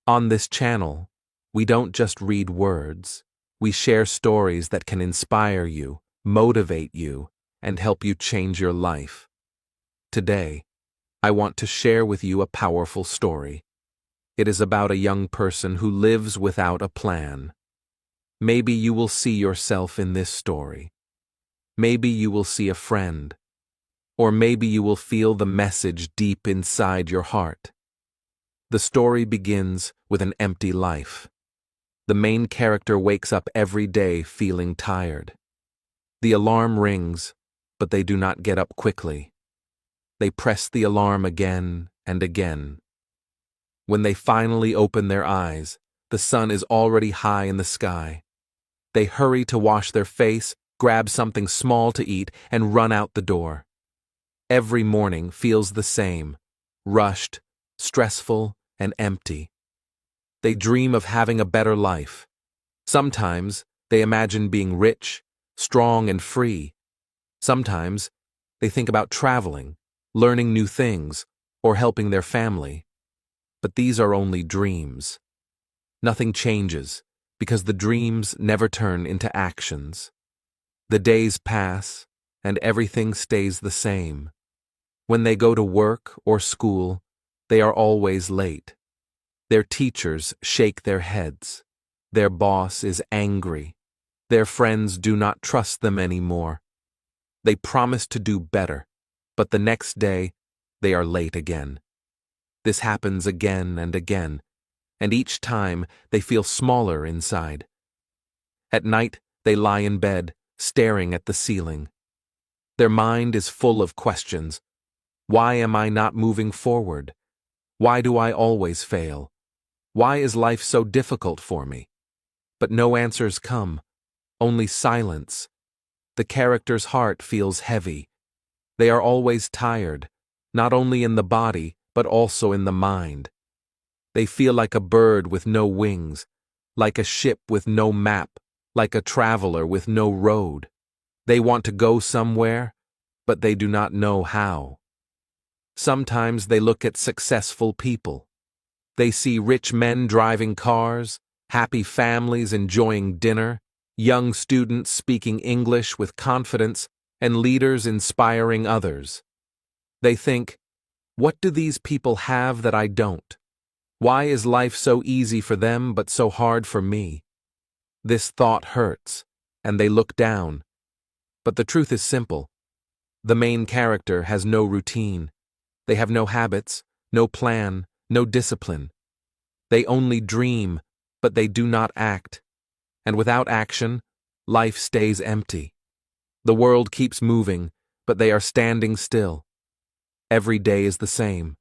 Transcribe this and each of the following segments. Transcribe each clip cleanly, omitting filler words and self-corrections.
On this channel, we don't just read words, we share stories that can inspire you, motivate you, and help you change your life. Today, I want to share with you a powerful story. It is about a young person who lives without a plan. Maybe you will see yourself in this story. Maybe you will see a friend. Or maybe you will feel the message deep inside your heart. The story begins with an empty life. The main character wakes up every day feeling tired. The alarm rings, but they do not get up quickly. They press the alarm again and again. When they finally open their eyes, the sun is already high in the sky. They hurry to wash their face, grab something small to eat, and run out the door. Every morning feels the same, rushed, stressful, and empty. They dream of having a better life. Sometimes they imagine being rich, strong, and free. Sometimes they think about traveling, learning new things, or helping their family. But these are only dreams. Nothing changes because the dreams never turn into actions. The days pass and everything stays the same. When they go to work or school, they are always late. Their teachers shake their heads. Their boss is angry. Their friends do not trust them anymore. They promise to do better, but the next day, they are late again. This happens again and again, and each time they feel smaller inside. At night, they lie in bed, staring at the ceiling. Their mind is full of questions. Why am I not moving forward? Why do I always fail? Why is life so difficult for me? But no answers come, only silence. The character's heart feels heavy. They are always tired, not only in the body, but also in the mind. They feel like a bird with no wings, like a ship with no map, like a traveler with no road. They want to go somewhere, but they do not know how. Sometimes they look at successful people. They see rich men driving cars, happy families enjoying dinner, young students speaking English with confidence, and leaders inspiring others. They think, what do these people have that I don't? Why is life so easy for them but so hard for me? This thought hurts, and they look down. But the truth is simple. The main character has no routine. They have no habits, no plan, no discipline. They only dream, but they do not act. And without action, life stays empty. The world keeps moving, but they are standing still. Every day is the same.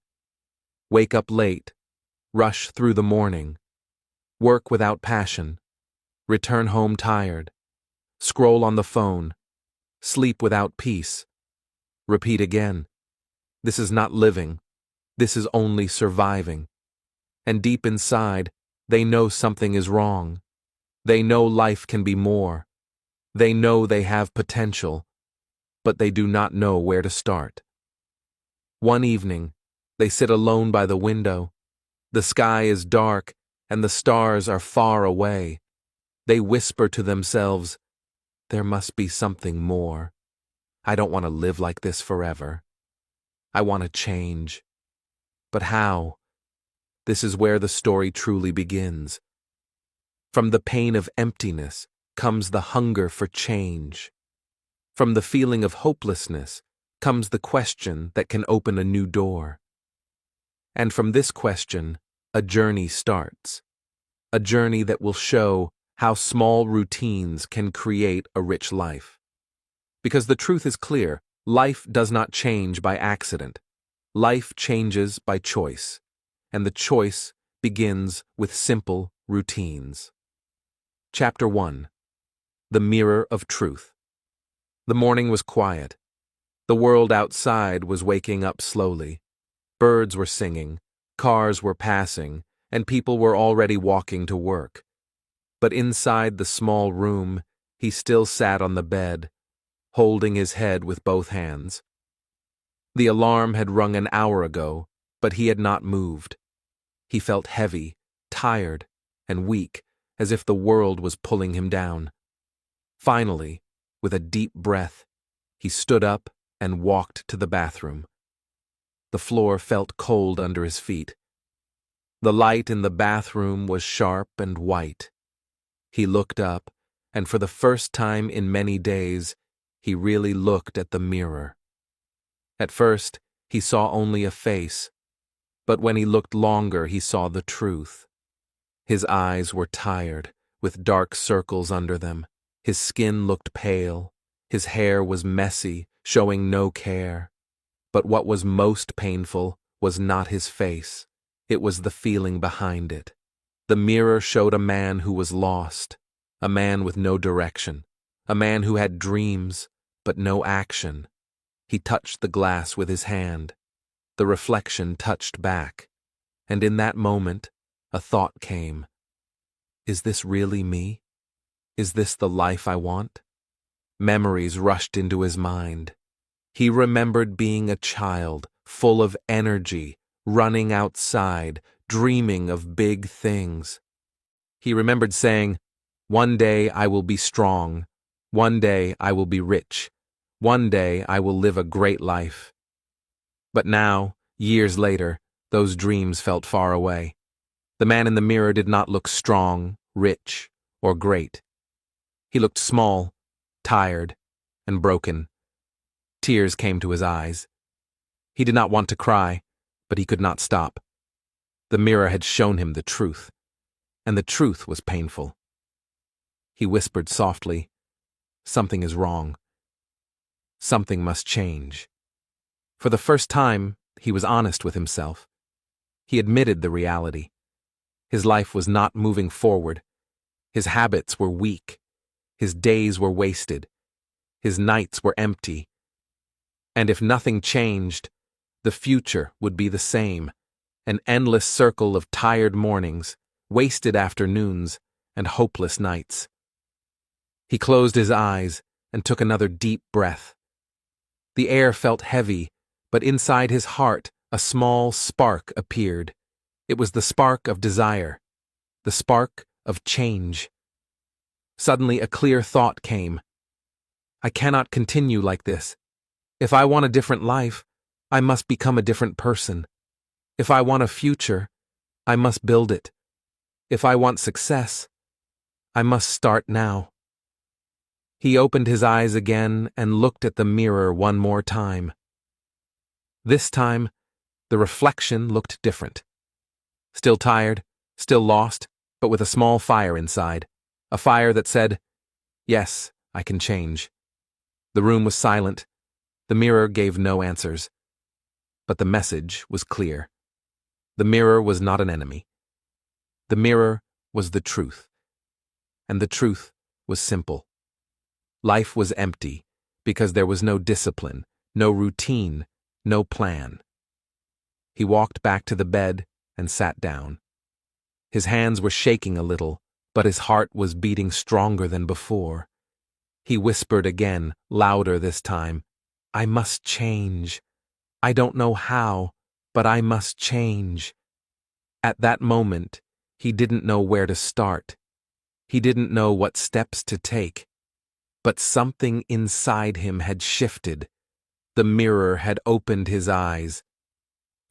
Wake up late, rush through the morning, work without passion, return home tired, scroll on the phone, sleep without peace. Repeat again. This is not living. This is only surviving. And deep inside, they know something is wrong. They know life can be more. They know they have potential, but they do not know where to start. One evening, they sit alone by the window. The sky is dark, and the stars are far away. They whisper to themselves, "There must be something more. I don't want to live like this forever. I want to change." But how? This is where the story truly begins. From the pain of emptiness comes the hunger for change. From the feeling of hopelessness comes the question that can open a new door. And from this question, a journey starts. A journey that will show how small routines can create a rich life. Because the truth is clear, life does not change by accident. Life changes by choice, and the choice begins with simple routines. Chapter 1. The Mirror of Truth. The morning was quiet. The world outside was waking up slowly. Birds were singing, cars were passing, and people were already walking to work. But inside the small room, he still sat on the bed, holding his head with both hands. The alarm had rung an hour ago, but he had not moved. He felt heavy, tired and weak, as if the world was pulling him down. Finally, with a deep breath, he stood up and walked to the bathroom. The floor felt cold under his feet. The light in the bathroom was sharp and white. He looked up, and for the first time in many days, he really looked at the mirror. At first, he saw only a face, but when he looked longer, he saw the truth. His eyes were tired, with dark circles under them. His skin looked pale. His hair was messy, showing no care. But what was most painful was not his face. It was the feeling behind it. The mirror showed a man who was lost, a man with no direction, a man who had dreams, but no action. He touched the glass with his hand. The reflection touched back, and in that moment, a thought came. Is this really me? Is this the life I want? Memories rushed into his mind. He remembered being a child, full of energy, running outside, dreaming of big things. He remembered saying, "One day I will be strong. One day I will be rich. One day I will live a great life." But now, years later, those dreams felt far away. The man in the mirror did not look strong, rich, or great. He looked small, tired, and broken. Tears came to his eyes. He did not want to cry, but he could not stop. The mirror had shown him the truth, and the truth was painful. He whispered softly, "Something is wrong. Something must change." For the first time, he was honest with himself. He admitted the reality. His life was not moving forward. His habits were weak. His days were wasted. His nights were empty. And if nothing changed, the future would be the same, an endless circle of tired mornings, wasted afternoons, and hopeless nights. He closed his eyes and took another deep breath. The air felt heavy, but inside his heart a small spark appeared. It was the spark of desire, the spark of change. Suddenly a clear thought came. I cannot continue like this. If I want a different life, I must become a different person. If I want a future, I must build it. If I want success, I must start now. He opened his eyes again and looked at the mirror one more time. This time, the reflection looked different. Still tired, still lost, but with a small fire inside. A fire that said, "Yes, I can change." The room was silent. The mirror gave no answers. But the message was clear. The mirror was not an enemy. The mirror was the truth. And the truth was simple. Life was empty because there was no discipline, no routine, no plan. He walked back to the bed and sat down. His hands were shaking a little, but his heart was beating stronger than before. He whispered again, louder this time, "I must change. I don't know how, but I must change." At that moment, he didn't know where to start. He didn't know what steps to take. But something inside him had shifted. The mirror had opened his eyes.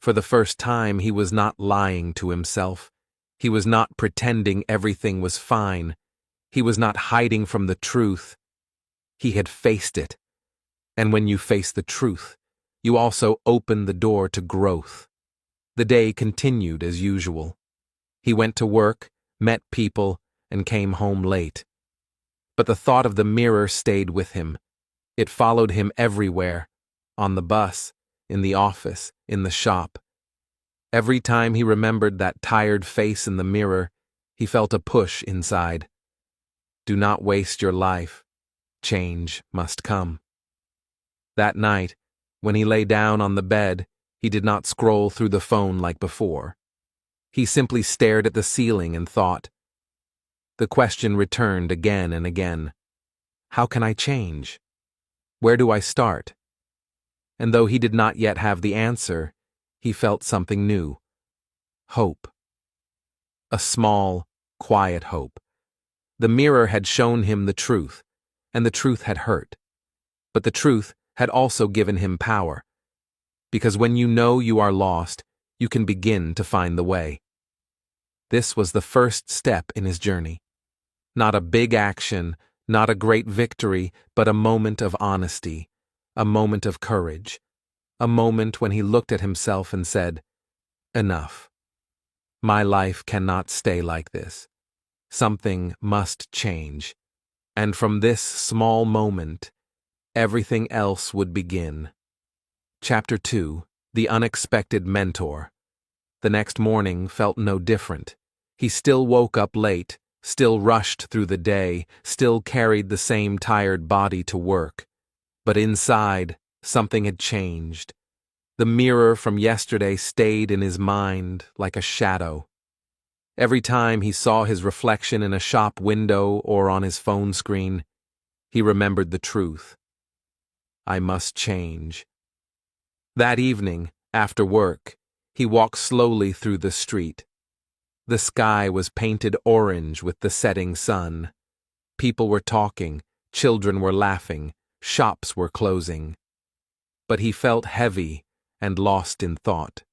For the first time, he was not lying to himself. He was not pretending everything was fine. He was not hiding from the truth. He had faced it. And when you face the truth, you also open the door to growth. The day continued as usual. He went to work, met people, and came home late. But the thought of the mirror stayed with him. It followed him everywhere, on the bus, in the office, in the shop. Every time he remembered that tired face in the mirror, he felt a push inside. Do not waste your life. Change must come. That night, when he lay down on the bed, he did not scroll through the phone like before. He simply stared at the ceiling and thought. The question returned again and again. How can I change? Where do I start? And though he did not yet have the answer, he felt something new. Hope. a small, quiet hope. The mirror had shown him the truth, and the truth had hurt. But the truth had also given him power. Because when you know you are lost, you can begin to find the way. This was the first step in his journey. Not a big action, not a great victory, but a moment of honesty, a moment of courage, a moment when he looked at himself and said, "Enough. My life cannot stay like this. Something must change." And from this small moment, everything else would begin. Chapter 2: The Unexpected Mentor. The next morning felt no different. He still woke up late, still rushed through the day, still carried the same tired body to work. But inside, something had changed. The mirror from yesterday stayed in his mind like a shadow. Every time he saw his reflection in a shop window or on his phone screen, he remembered the truth. I must change. That evening, after work, he walked slowly through the street. The sky was painted orange with the setting sun. People were talking, children were laughing, shops were closing. But he felt heavy and lost in thought.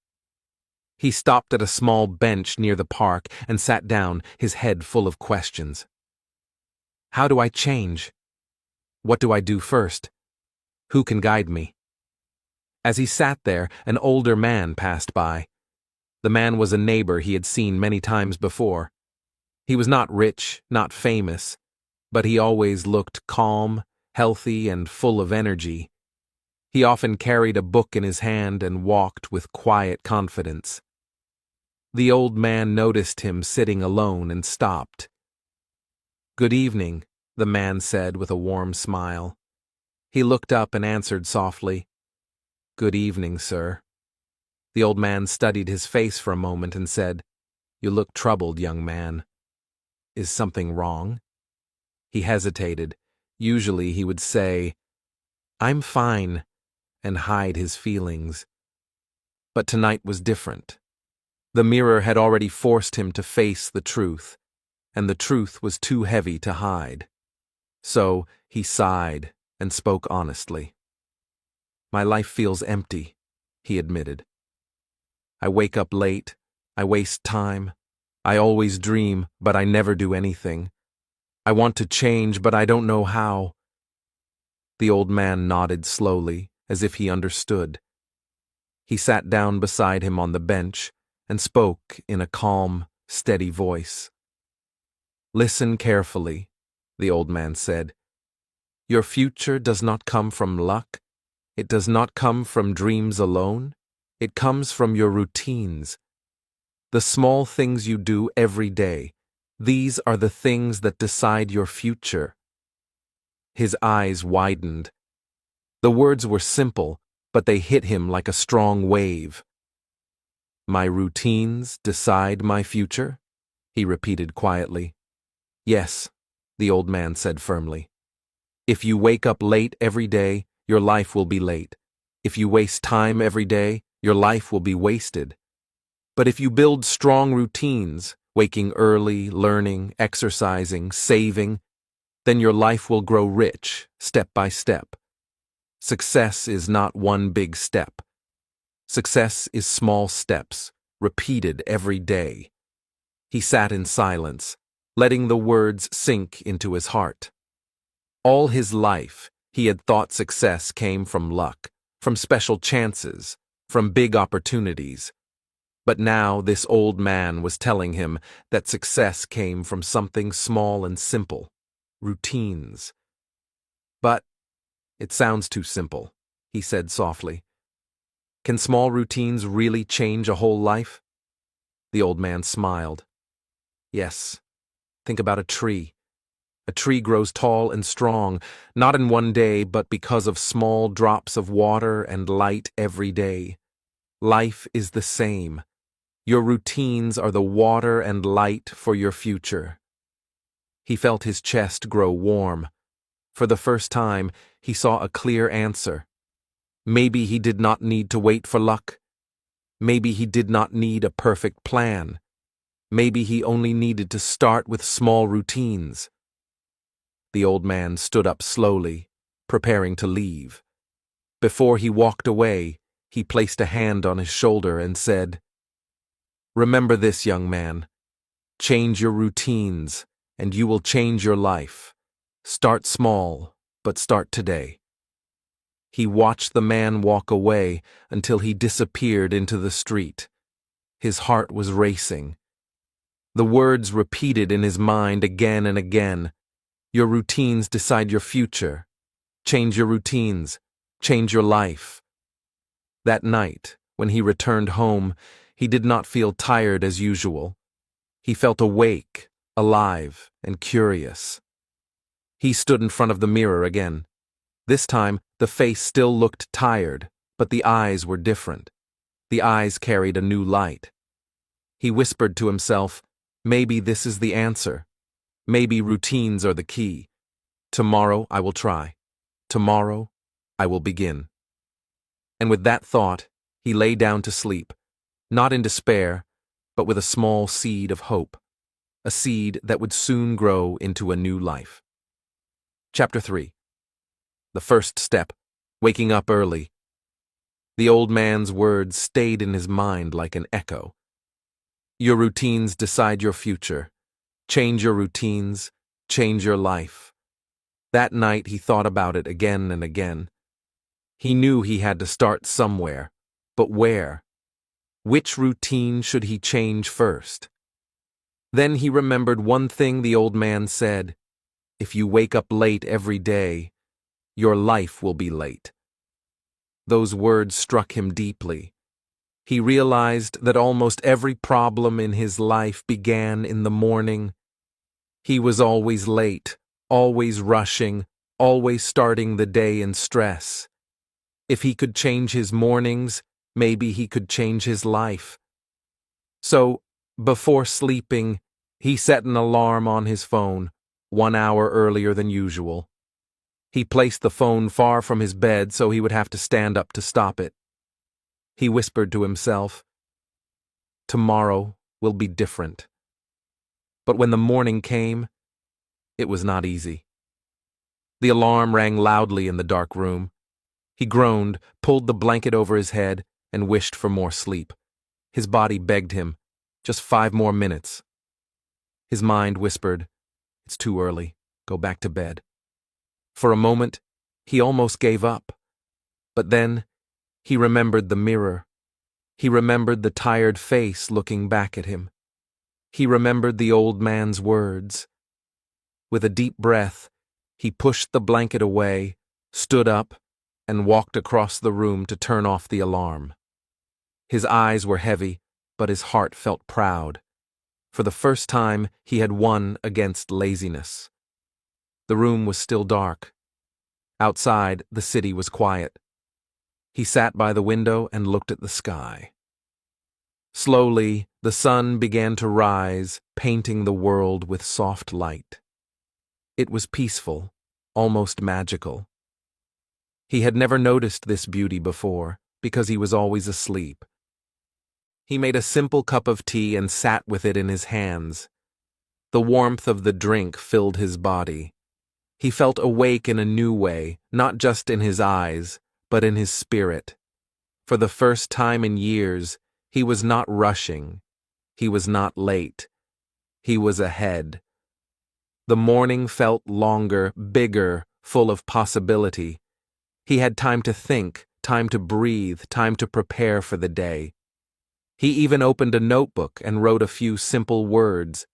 He stopped at a small bench near the park and sat down, his head full of questions. How do I change? What do I do first? Who can guide me? As he sat there, an older man passed by. The man was a neighbor he had seen many times before. He was not rich, not famous, but he always looked calm, healthy, and full of energy. He often carried a book in his hand and walked with quiet confidence. The old man noticed him sitting alone and stopped. "Good evening," the man said with a warm smile. He looked up and answered softly, "Good evening, sir." The old man studied his face for a moment and said, "You look troubled, young man. Is something wrong?" He hesitated. Usually he would say, "I'm fine," and hide his feelings. But tonight was different. The mirror had already forced him to face the truth, and the truth was too heavy to hide. So he sighed and spoke honestly. "My life feels empty," he admitted. "I wake up late, I waste time, I always dream, but I never do anything. I want to change, but I don't know how." The old man nodded slowly, as if he understood. He sat down beside him on the bench and spoke in a calm, steady voice. "Listen carefully," the old man said. "Your future does not come from luck. It does not come from dreams alone. It comes from your routines. The small things you do every day. These are the things that decide your future." His eyes widened. The words were simple, but they hit him like a strong wave. "My routines decide my future?" he repeated quietly. "Yes," the old man said firmly. "If you wake up late every day, your life will be late. If you waste time every day, your life will be wasted. But if you build strong routines, waking early, learning, exercising, saving, then your life will grow rich, step by step. Success is not one big step. Success is small steps, repeated every day." He sat in silence, letting the words sink into his heart. All his life, he had thought success came from luck, from special chances, from big opportunities. But now this old man was telling him that success came from something small and simple, routines. "But it sounds too simple," he said softly. "Can small routines really change a whole life?" The old man smiled. "Yes. Think about a tree. A tree grows tall and strong, not in one day, but because of small drops of water and light every day. Life is the same. Your routines are the water and light for your future." He felt his chest grow warm. For the first time, he saw a clear answer. Maybe he did not need to wait for luck. Maybe he did not need a perfect plan. Maybe he only needed to start with small routines. The old man stood up slowly, preparing to leave. Before he walked away, he placed a hand on his shoulder and said, "Remember this, young man. Change your routines, and you will change your life. Start small, but start today." He watched the man walk away until he disappeared into the street. His heart was racing. The words repeated in his mind again and again. Your routines decide your future. Change your routines. Change your life. That night, when he returned home, he did not feel tired as usual. He felt awake, alive, and curious. He stood in front of the mirror again. This time, the face still looked tired, but the eyes were different. The eyes carried a new light. He whispered to himself, "Maybe this is the answer. Maybe routines are the key. Tomorrow I will try. Tomorrow I will begin." And with that thought, he lay down to sleep, not in despair, but with a small seed of hope, a seed that would soon grow into a new life. Chapter 3. The first step, waking up early. The old man's words stayed in his mind like an echo. Your routines decide your future. Change your routines, change your life. That night he thought about it again and again. He knew he had to start somewhere, but where? Which routine should he change first? Then he remembered one thing the old man said: "If you wake up late every day, your life will be late." Those words struck him deeply. He realized that almost every problem in his life began in the morning. He was always late, always rushing, always starting the day in stress. If he could change his mornings, maybe he could change his life. So, before sleeping, he set an alarm on his phone, 1 hour earlier than usual. He placed the phone far from his bed so he would have to stand up to stop it. He whispered to himself, "Tomorrow will be different." But when the morning came, it was not easy. The alarm rang loudly in the dark room. He groaned, pulled the blanket over his head, and wished for more sleep. His body begged him, just 5 more minutes. His mind whispered, "It's too early. Go back to bed." For a moment, he almost gave up. But then, he remembered the mirror. He remembered the tired face looking back at him. He remembered the old man's words. With a deep breath, he pushed the blanket away, stood up, and walked across the room to turn off the alarm. His eyes were heavy, but his heart felt proud. For the first time, he had won against laziness. The room was still dark. Outside, the city was quiet. He sat by the window and looked at the sky. Slowly, the sun began to rise, painting the world with soft light. It was peaceful, almost magical. He had never noticed this beauty before, because he was always asleep. He made a simple cup of tea and sat with it in his hands. The warmth of the drink filled his body. He felt awake in a new way, not just in his eyes, but in his spirit. For the first time in years, he was not rushing. He was not late. He was ahead. The morning felt longer, bigger, full of possibility. He had time to think, time to breathe, time to prepare for the day. He even opened a notebook and wrote a few simple words.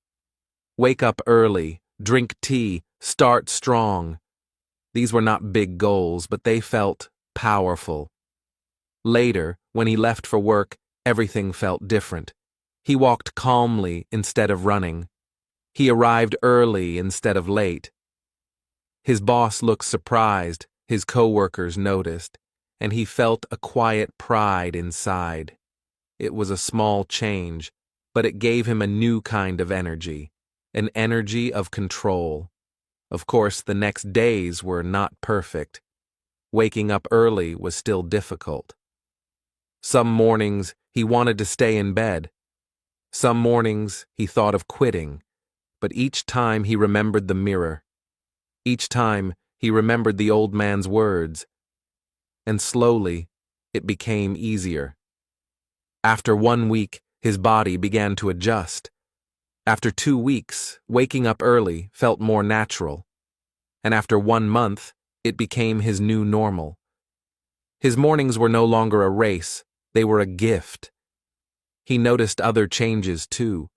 Wake up early, drink tea, start strong. These were not big goals, but they felt powerful. Later, when he left for work, everything felt different. He walked calmly instead of running. He arrived early instead of late. His boss looked surprised, his coworkers noticed, and he felt a quiet pride inside. It was a small change, but it gave him a new kind of energy, an energy of control. Of course, the next days were not perfect. Waking up early was still difficult. Some mornings, he wanted to stay in bed. Some mornings he thought of quitting, but each time he remembered the mirror. Each time he remembered the old man's words, and slowly it became easier. After 1 week, his body began to adjust. After 2 weeks, waking up early felt more natural. And after 1 month, it became his new normal. His mornings were no longer a race, they were a gift. He noticed other changes too.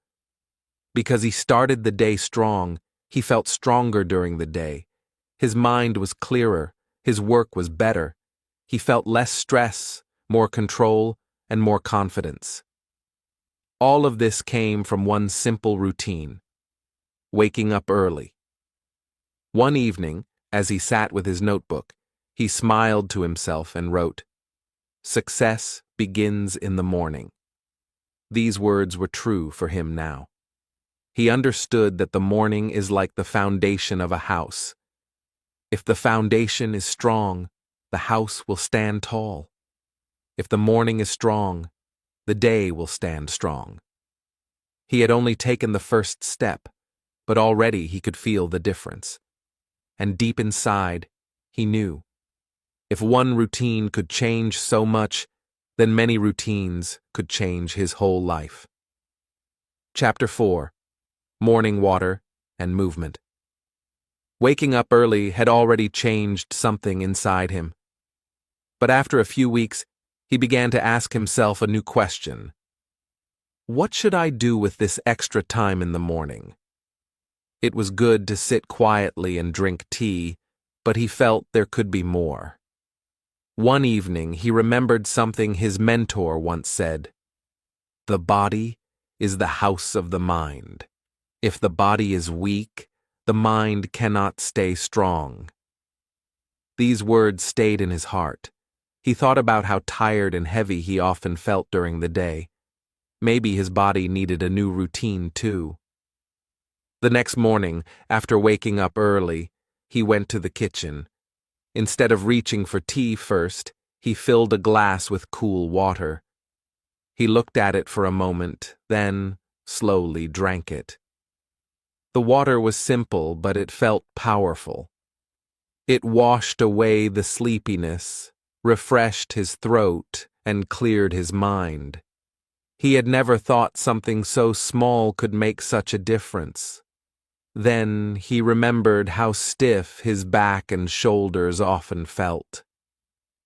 Because he started the day strong, he felt stronger during the day. His mind was clearer, his work was better. He felt less stress, more control, and more confidence. All of this came from one simple routine: waking up early. One evening, as he sat with his notebook, he smiled to himself and wrote, "Success begins in the morning." These words were true for him now. He understood that the morning is like the foundation of a house. If the foundation is strong, the house will stand tall. If the morning is strong, the day will stand strong. He had only taken the first step, but already he could feel the difference. And deep inside, he knew. If one routine could change so much, then many routines could change his whole life. Chapter 4: Morning Water and Movement. Waking up early had already changed something inside him. But after a few weeks, he began to ask himself a new question. What should I do with this extra time in the morning? It was good to sit quietly and drink tea, but he felt there could be more. One evening, he remembered something his mentor once said: "The body is the house of the mind. If the body is weak, the mind cannot stay strong." These words stayed in his heart. He thought about how tired and heavy he often felt during the day. Maybe his body needed a new routine too. The next morning, after waking up early, he went to the kitchen. Instead of reaching for tea first, he filled a glass with cool water. He looked at it for a moment, then slowly drank it. The water was simple, but it felt powerful. It washed away the sleepiness, refreshed his throat, and cleared his mind. He had never thought something so small could make such a difference. Then he remembered how stiff his back and shoulders often felt.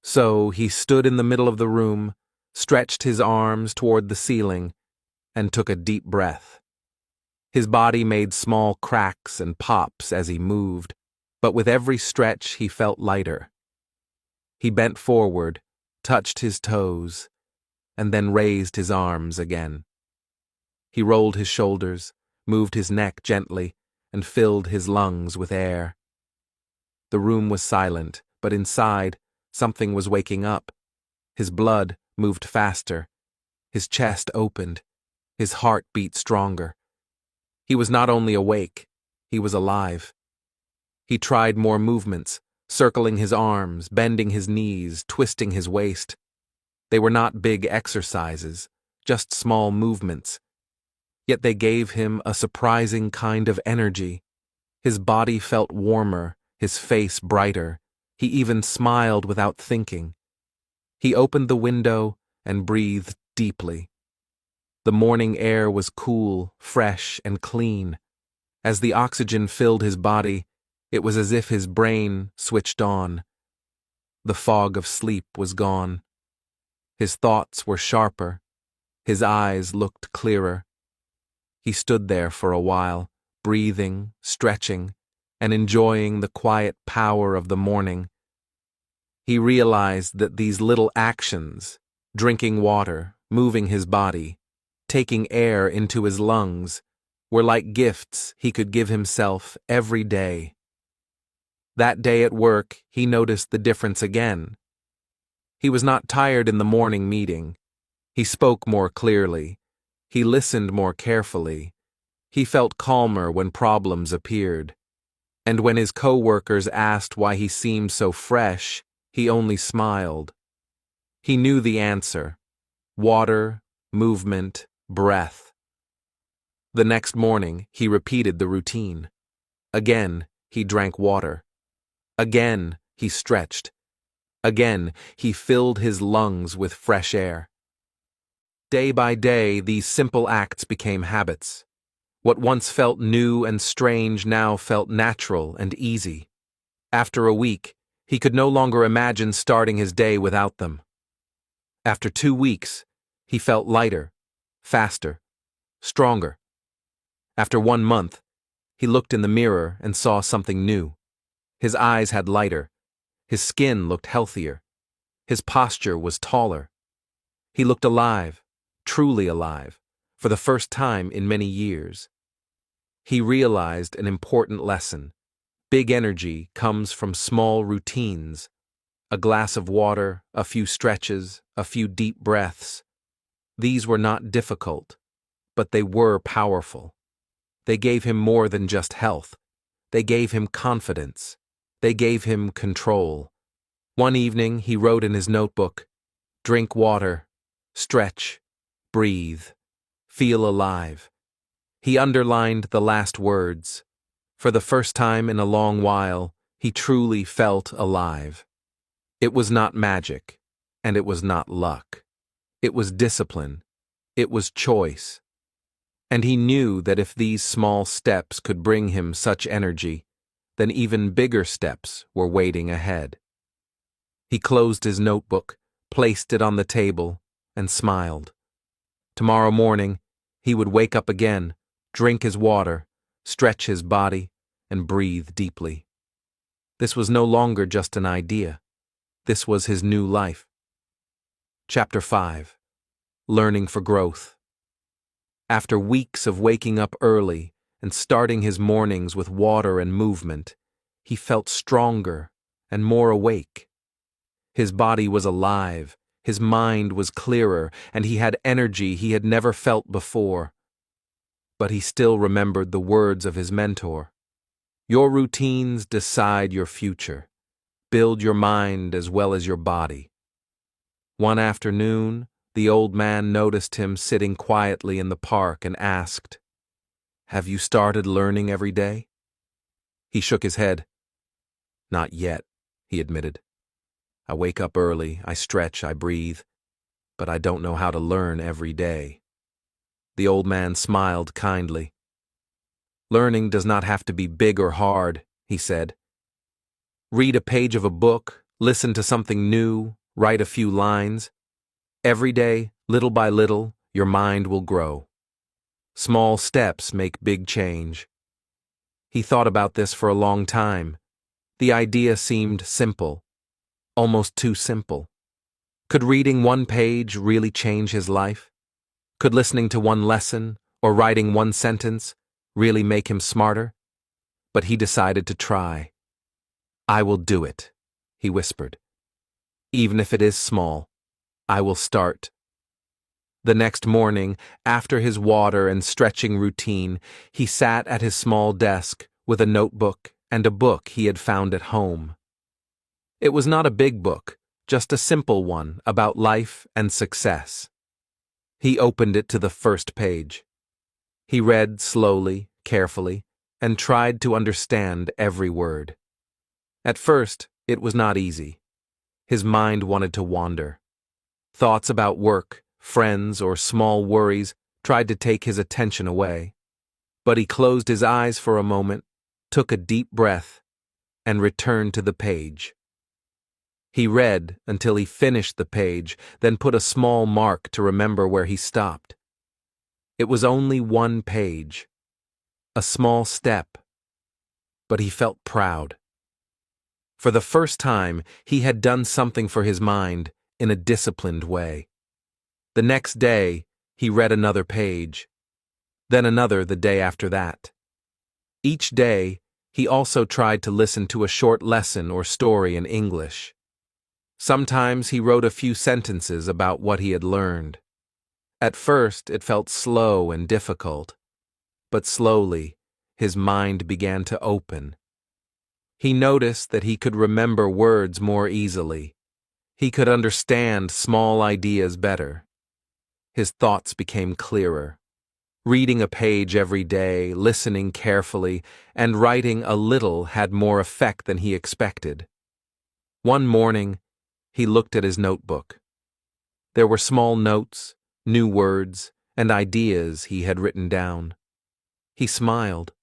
So he stood in the middle of the room, stretched his arms toward the ceiling, and took a deep breath. His body made small cracks and pops as he moved, but with every stretch he felt lighter. He bent forward, touched his toes, and then raised his arms again. He rolled his shoulders, moved his neck gently, and filled his lungs with air. The room was silent, but inside, something was waking up. His blood moved faster. His chest opened. His heart beat stronger. He was not only awake, he was alive. He tried more movements, circling his arms, bending his knees, twisting his waist. They were not big exercises, just small movements. Yet they gave him a surprising kind of energy. His body felt warmer, his face brighter. He even smiled without thinking. He opened the window and breathed deeply. The morning air was cool, fresh, and clean. As the oxygen filled his body, it was as if his brain switched on. The fog of sleep was gone. His thoughts were sharper. His eyes looked clearer. He stood there for a while, breathing, stretching, and enjoying the quiet power of the morning. He realized that these little actions, drinking water, moving his body, taking air into his lungs, were like gifts he could give himself every day. That day at work, he noticed the difference again. He was not tired in the morning meeting. He spoke more clearly. He listened more carefully. He felt calmer when problems appeared. And when his co-workers asked why he seemed so fresh, he only smiled. He knew the answer: water, movement, breath. The next morning, he repeated the routine. Again, he drank water. Again, he stretched. Again, he filled his lungs with fresh air. Day by day, these simple acts became habits. What once felt new and strange now felt natural and easy. After a week, he could no longer imagine starting his day without them. After 2 weeks, he felt lighter, faster, stronger. After 1 month, he looked in the mirror and saw something new. His eyes had lighter. His skin looked healthier. His posture was taller. He looked alive, truly alive, for the first time in many years. He realized an important lesson. Big energy comes from small routines. A glass of water, a few stretches, a few deep breaths. These were not difficult, but they were powerful. They gave him more than just health. They gave him confidence. They gave him control. One evening, he wrote in his notebook, "Drink water, stretch, breathe, feel alive." He underlined the last words. For the first time in a long while, he truly felt alive. It was not magic, and it was not luck. It was discipline. It was choice. And he knew that if these small steps could bring him such energy, then even bigger steps were waiting ahead. He closed his notebook, placed it on the table, and smiled. Tomorrow morning, he would wake up again, drink his water, stretch his body, and breathe deeply. This was no longer just an idea. This was his new life. Chapter 5. Learning for Growth. After weeks of waking up early and starting his mornings with water and movement, he felt stronger and more awake. His body was alive, his mind was clearer, and he had energy he had never felt before. But he still remembered the words of his mentor. Your routines decide your future. Build your mind as well as your body. One afternoon, the old man noticed him sitting quietly in the park and asked, "Have you started learning every day?" He shook his head. "Not yet," he admitted. "I wake up early, I stretch, I breathe, but I don't know how to learn every day." The old man smiled kindly. "Learning does not have to be big or hard," he said. "Read a page of a book, listen to something new, write a few lines. Every day, little by little, your mind will grow. Small steps make big change." He thought about this for a long time. The idea seemed simple, almost too simple. Could reading one page really change his life? Could listening to one lesson or writing one sentence really make him smarter? But he decided to try. "I will do it," he whispered. "Even if it is small, I will start." The next morning, after his water and stretching routine, he sat at his small desk with a notebook and a book he had found at home. It was not a big book, just a simple one about life and success. He opened it to the first page. He read slowly, carefully, and tried to understand every word. At first, it was not easy. His mind wanted to wander. Thoughts about work, friends, or small worries tried to take his attention away. But he closed his eyes for a moment, took a deep breath, and returned to the page. He read until he finished the page, then put a small mark to remember where he stopped. It was only one page, a small step, but he felt proud. For the first time, he had done something for his mind in a disciplined way. The next day, he read another page, then another the day after that. Each day, he also tried to listen to a short lesson or story in English. Sometimes he wrote a few sentences about what he had learned. At first, it felt slow and difficult, but slowly, his mind began to open. He noticed that he could remember words more easily. He could understand small ideas better. His thoughts became clearer. Reading a page every day, listening carefully, and writing a little had more effect than he expected. One morning, he looked at his notebook. There were small notes, new words, and ideas he had written down. He smiled.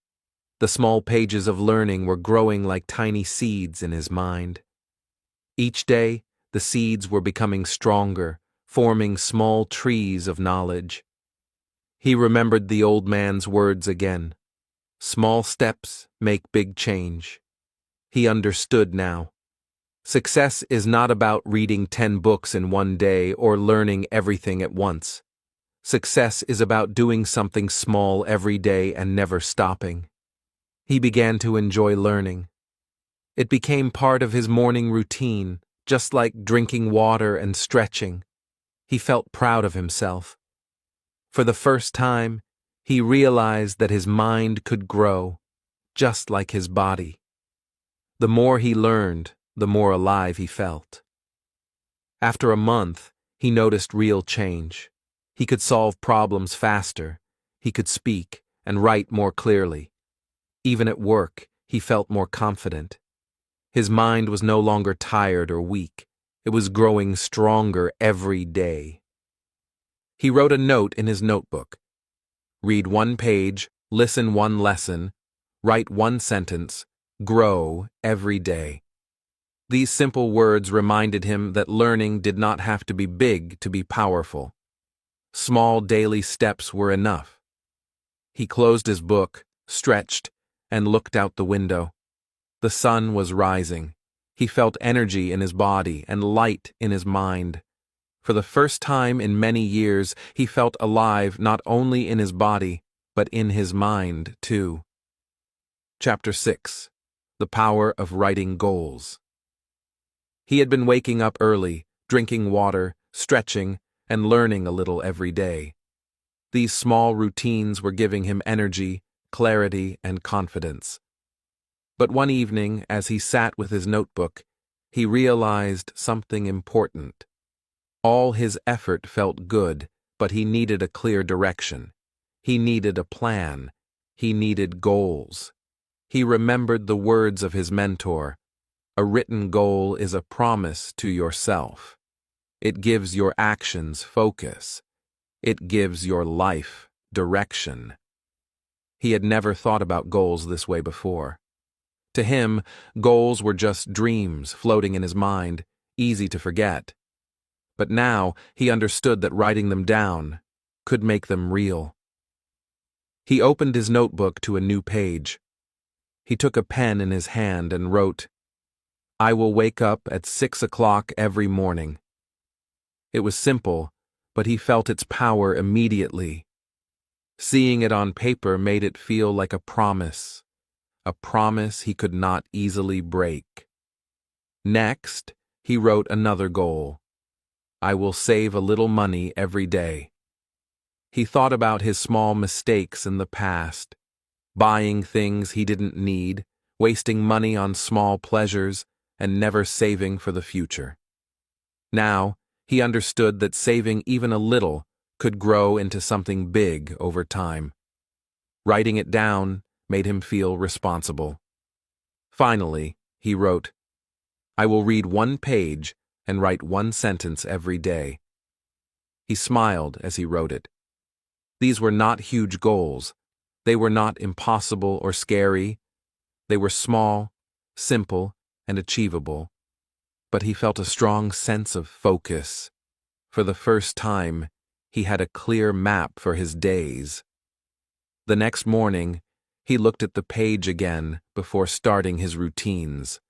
The small pages of learning were growing like tiny seeds in his mind. Each day, the seeds were becoming stronger, forming small trees of knowledge. He remembered the old man's words again. Small steps make big change. He understood now. Success is not about reading 10 books in one day or learning everything at once. Success is about doing something small every day and never stopping. He began to enjoy learning. It became part of his morning routine, just like drinking water and stretching. He felt proud of himself. For the first time, he realized that his mind could grow, just like his body. The more he learned, the more alive he felt. After a month, he noticed real change. He could solve problems faster. He could speak and write more clearly. Even at work, he felt more confident. His mind was no longer tired or weak. It was growing stronger every day. He wrote a note in his notebook. Read 1 page, listen 1 lesson, write 1 sentence, grow every day. These simple words reminded him that learning did not have to be big to be powerful. Small daily steps were enough. He closed his book, stretched, and looked out the window. The sun was rising. He felt energy in his body and light in his mind. For the first time in many years, he felt alive not only in his body, but in his mind, too. Chapter 6. The Power of Writing Goals. He had been waking up early, drinking water, stretching, and learning a little every day. These small routines were giving him energy, clarity, and confidence. But one evening, as he sat with his notebook, he realized something important. All his effort felt good, but he needed a clear direction. He needed a plan. He needed goals. He remembered the words of his mentor. A written goal is a promise to yourself. It gives your actions focus. It gives your life direction. He had never thought about goals this way before. To him, goals were just dreams floating in his mind, easy to forget. But now he understood that writing them down could make them real. He opened his notebook to a new page. He took a pen in his hand and wrote, "I will wake up at 6 o'clock every morning." It was simple, but he felt its power immediately. Seeing it on paper made it feel like a promise he could not easily break. Next, he wrote another goal. "I will save a little money every day." He thought about his small mistakes in the past, buying things he didn't need, wasting money on small pleasures, and never saving for the future. Now, he understood that saving even a little could grow into something big over time. Writing it down made him feel responsible. Finally, he wrote, "I will read 1 page and write 1 sentence every day." He smiled as he wrote it. These were not huge goals. They were not impossible or scary. They were small, simple, and achievable. But he felt a strong sense of focus. For the first time, he had a clear map for his days. The next morning, he looked at the page again before starting his routines.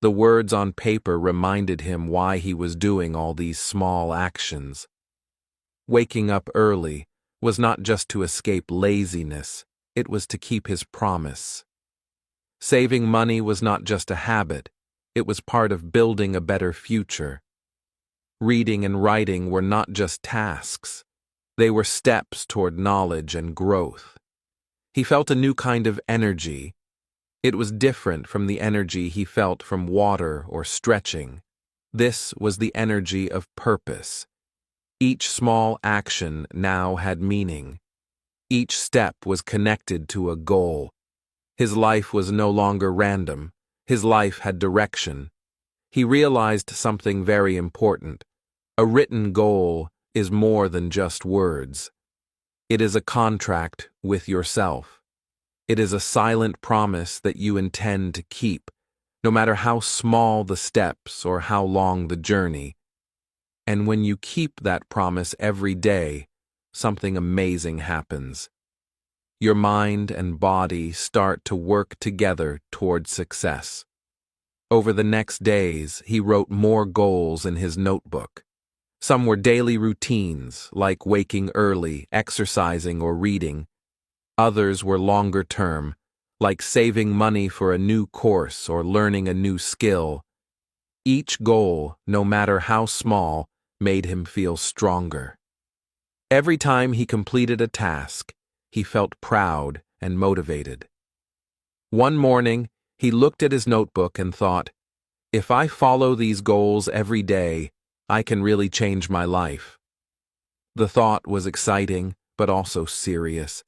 The words on paper reminded him why he was doing all these small actions. Waking up early was not just to escape laziness, it was to keep his promise. Saving money was not just a habit, it was part of building a better future. Reading and writing were not just tasks, they were steps toward knowledge and growth. He felt a new kind of energy. It was different from the energy he felt from water or stretching. This was the energy of purpose. Each small action now had meaning. Each step was connected to a goal. His life was no longer random. His life had direction. He realized something very important. A written goal is more than just words. It is a contract with yourself. It is a silent promise that you intend to keep, no matter how small the steps or how long the journey. And when you keep that promise every day, something amazing happens. Your mind and body start to work together toward success. Over the next days, he wrote more goals in his notebook. Some were daily routines, like waking early, exercising, or reading. Others were longer term, like saving money for a new course or learning a new skill. Each goal, no matter how small, made him feel stronger. Every time he completed a task, he felt proud and motivated. One morning, he looked at his notebook and thought, "If I follow these goals every day, I can really change my life." The thought was exciting, but also serious.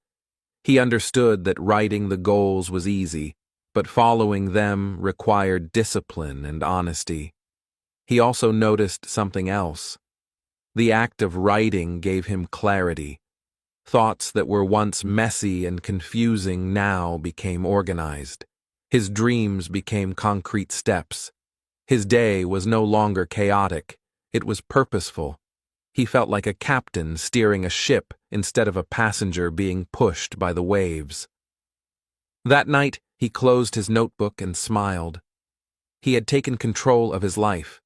He understood that writing the goals was easy, but following them required discipline and honesty. He also noticed something else. The act of writing gave him clarity. Thoughts that were once messy and confusing now became organized. His dreams became concrete steps. His day was no longer chaotic. It was purposeful. He felt like a captain steering a ship instead of a passenger being pushed by the waves. That night, he closed his notebook and smiled. He had taken control of his life.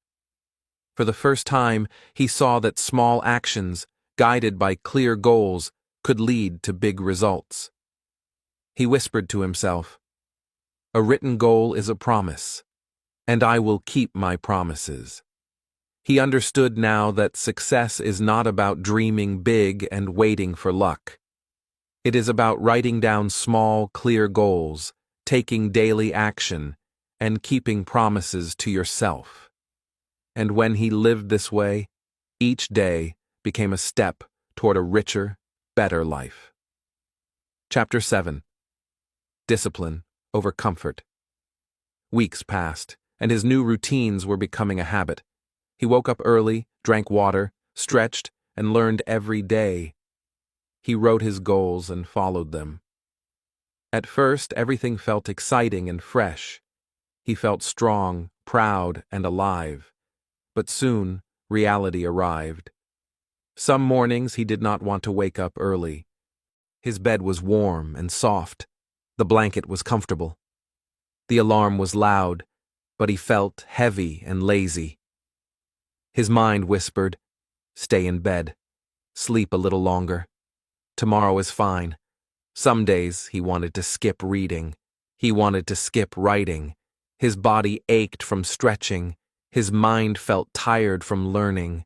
For the first time, he saw that small actions, guided by clear goals, could lead to big results. He whispered to himself, "A written goal is a promise, and I will keep my promises." He understood now that success is not about dreaming big and waiting for luck. It is about writing down small, clear goals, taking daily action, and keeping promises to yourself. And when he lived this way, each day became a step toward a richer, better life. Chapter 7. Discipline over comfort. Weeks passed, and his new routines were becoming a habit. He woke up early, drank water, stretched, and learned every day. He wrote his goals and followed them. At first, everything felt exciting and fresh. He felt strong, proud, and alive. But soon, reality arrived. Some mornings he did not want to wake up early. His bed was warm and soft. The blanket was comfortable. The alarm was loud, but he felt heavy and lazy. His mind whispered, "Stay in bed. Sleep a little longer. Tomorrow is fine." Some days he wanted to skip reading. He wanted to skip writing. His body ached from stretching. His mind felt tired from learning.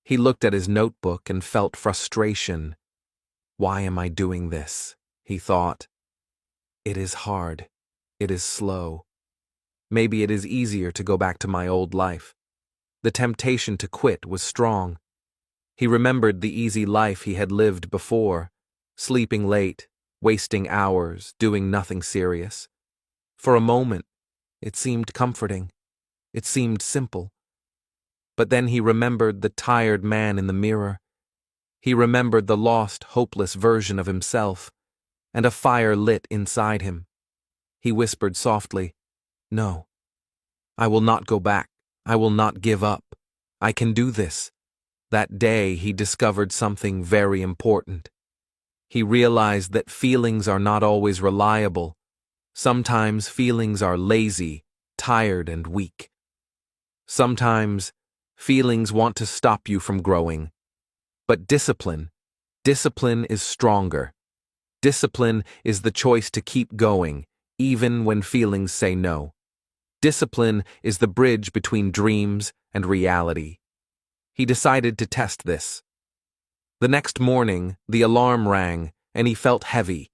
He looked at his notebook and felt frustration. "Why am I doing this?" he thought. "It is hard. It is slow. Maybe it is easier to go back to my old life." The temptation to quit was strong. He remembered the easy life he had lived before, sleeping late, wasting hours, doing nothing serious. For a moment, it seemed comforting. It seemed simple. But then he remembered the tired man in the mirror. He remembered the lost, hopeless version of himself, and a fire lit inside him. He whispered softly, "No, I will not go back. I will not give up. I can do this." That day he discovered something very important. He realized that feelings are not always reliable. Sometimes feelings are lazy, tired, and weak. Sometimes feelings want to stop you from growing. But discipline is stronger. Discipline is the choice to keep going, even when feelings say no. Discipline is the bridge between dreams and reality. He decided to test this. The next morning, the alarm rang, and he felt heavy.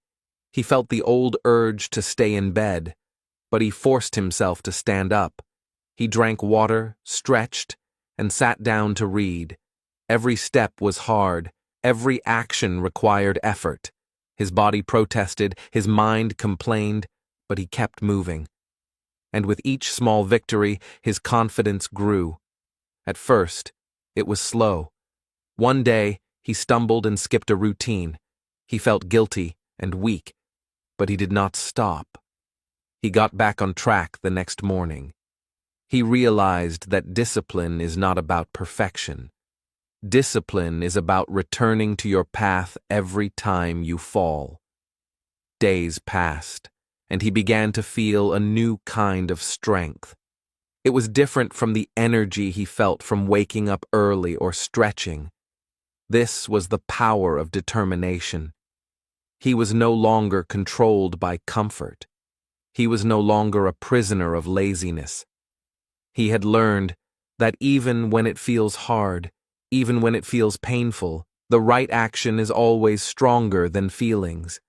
He felt the old urge to stay in bed, but he forced himself to stand up. He drank water, stretched, and sat down to read. Every step was hard. Every action required effort. His body protested, his mind complained, but he kept moving. And with each small victory, his confidence grew. At first, it was slow. One day, he stumbled and skipped a routine. He felt guilty and weak, but he did not stop. He got back on track the next morning. He realized that discipline is not about perfection. Discipline is about returning to your path every time you fall. Days passed, and he began to feel a new kind of strength. It was different from the energy he felt from waking up early or stretching. This was the power of determination. He was no longer controlled by comfort. He was no longer a prisoner of laziness. He had learned that even when it feels hard, even when it feels painful, the right action is always stronger than feelings.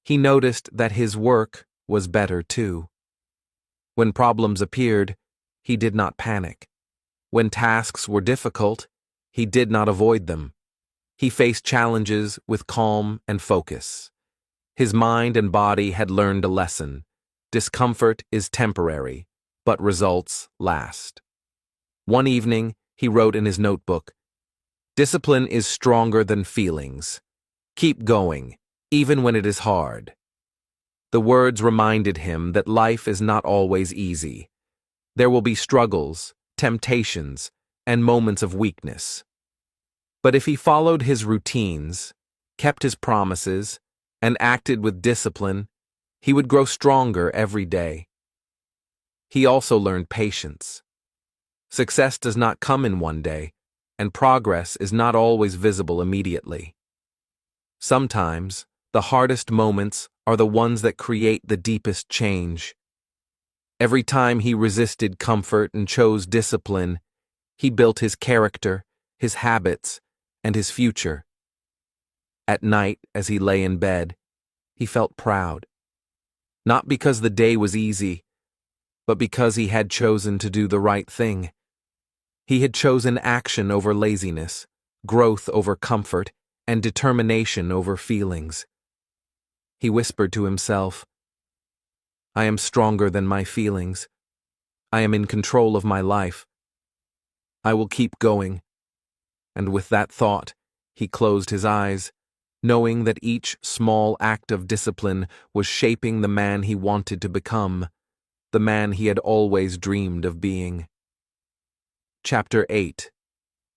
He noticed that his work was better too. When problems appeared, he did not panic. When tasks were difficult, he did not avoid them. He faced challenges with calm and focus. His mind and body had learned a lesson. Discomfort is temporary, but results last. One evening, he wrote in his notebook, "Discipline is stronger than feelings. Keep going, even when it is hard." The words reminded him that life is not always easy. There will be struggles, temptations, and moments of weakness. But if he followed his routines, kept his promises, and acted with discipline, he would grow stronger every day. He also learned patience. Success does not come in one day, and progress is not always visible immediately. Sometimes, the hardest moments are the ones that create the deepest change. Every time he resisted comfort and chose discipline, he built his character, his habits, and his future. At night, as he lay in bed, he felt proud. Not because the day was easy, but because he had chosen to do the right thing. He had chosen action over laziness, growth over comfort, and determination over feelings. He whispered to himself, "I am stronger than my feelings. I am in control of my life. I will keep going." And with that thought, he closed his eyes, knowing that each small act of discipline was shaping the man he wanted to become, the man he had always dreamed of being. Chapter 8.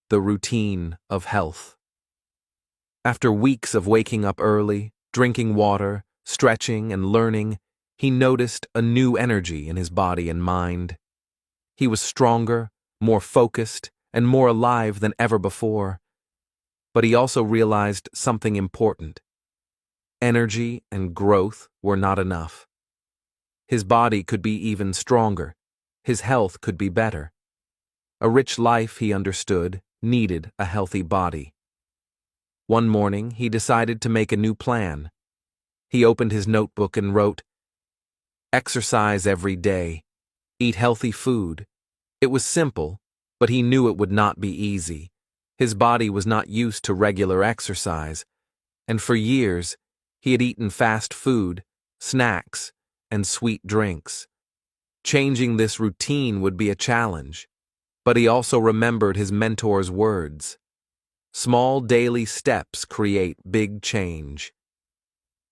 The Routine of Health. After weeks of waking up early, drinking water, stretching, and learning, he noticed a new energy in his body and mind. He was stronger, more focused, and more alive than ever before. But he also realized something important. Energy and growth were not enough. His body could be even stronger. His health could be better. A rich life, he understood, needed a healthy body. One morning, he decided to make a new plan. He opened his notebook and wrote, "Exercise every day. Eat healthy food." It was simple, but he knew it would not be easy. His body was not used to regular exercise, and for years, he had eaten fast food, snacks, and sweet drinks. Changing this routine would be a challenge, but he also remembered his mentor's words. Small daily steps create big change.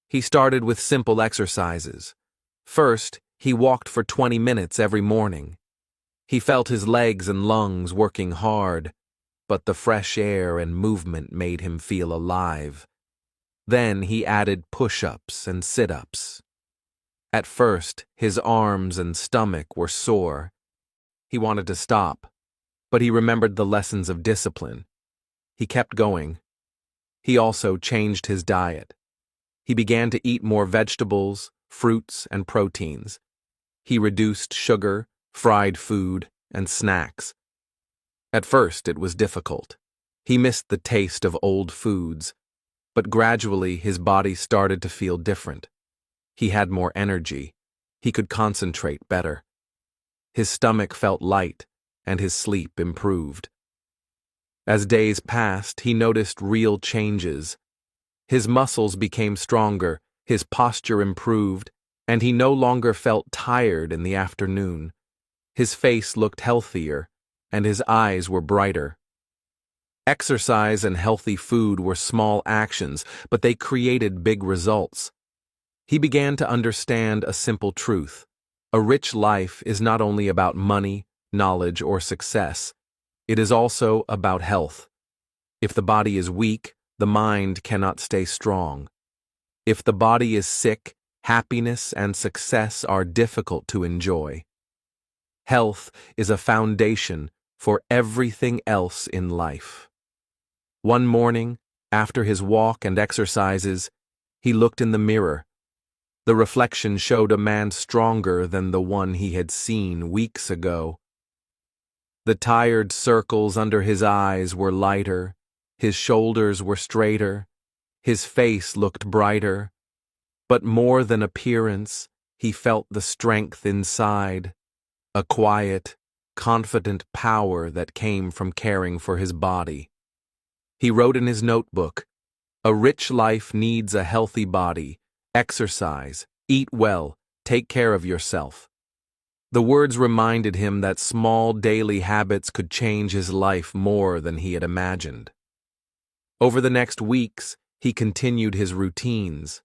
He started with simple exercises. First, he walked for 20 minutes every morning. He felt his legs and lungs working hard, but the fresh air and movement made him feel alive. Then he added push-ups and sit-ups. At first, his arms and stomach were sore. He wanted to stop, but he remembered the lessons of discipline. He kept going. He also changed his diet. He began to eat more vegetables, fruits, and proteins. He reduced sugar, fried food, and snacks. At first, it was difficult. He missed the taste of old foods, but gradually his body started to feel different. He had more energy. He could concentrate better. His stomach felt light, and his sleep improved. As days passed, he noticed real changes. His muscles became stronger, his posture improved, and he no longer felt tired in the afternoon. His face looked healthier, and his eyes were brighter. Exercise and healthy food were small actions, but they created big results. He began to understand a simple truth. A rich life is not only about money, knowledge, or success. It is also about health. If the body is weak, the mind cannot stay strong. If the body is sick, happiness and success are difficult to enjoy. Health is a foundation for everything else in life. One morning, after his walk and exercises, he looked in the mirror. The reflection showed a man stronger than the one he had seen weeks ago. The tired circles under his eyes were lighter, his shoulders were straighter, his face looked brighter. But more than appearance, he felt the strength inside, a quiet, confident power that came from caring for his body. He wrote in his notebook, "A rich life needs a healthy body. Exercise, eat well, take care of yourself." The words reminded him that small daily habits could change his life more than he had imagined. Over the next weeks, he continued his routines.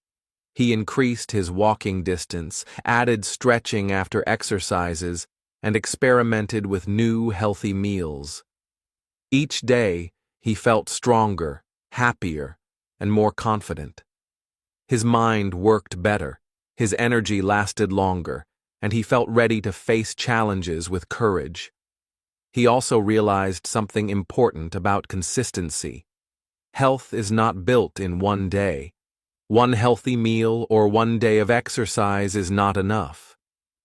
He increased his walking distance, added stretching after exercises, and experimented with new healthy meals. Each day, he felt stronger, happier, and more confident. His mind worked better, his energy lasted longer, and he felt ready to face challenges with courage. He also realized something important about consistency. Health is not built in one day. One healthy meal or one day of exercise is not enough.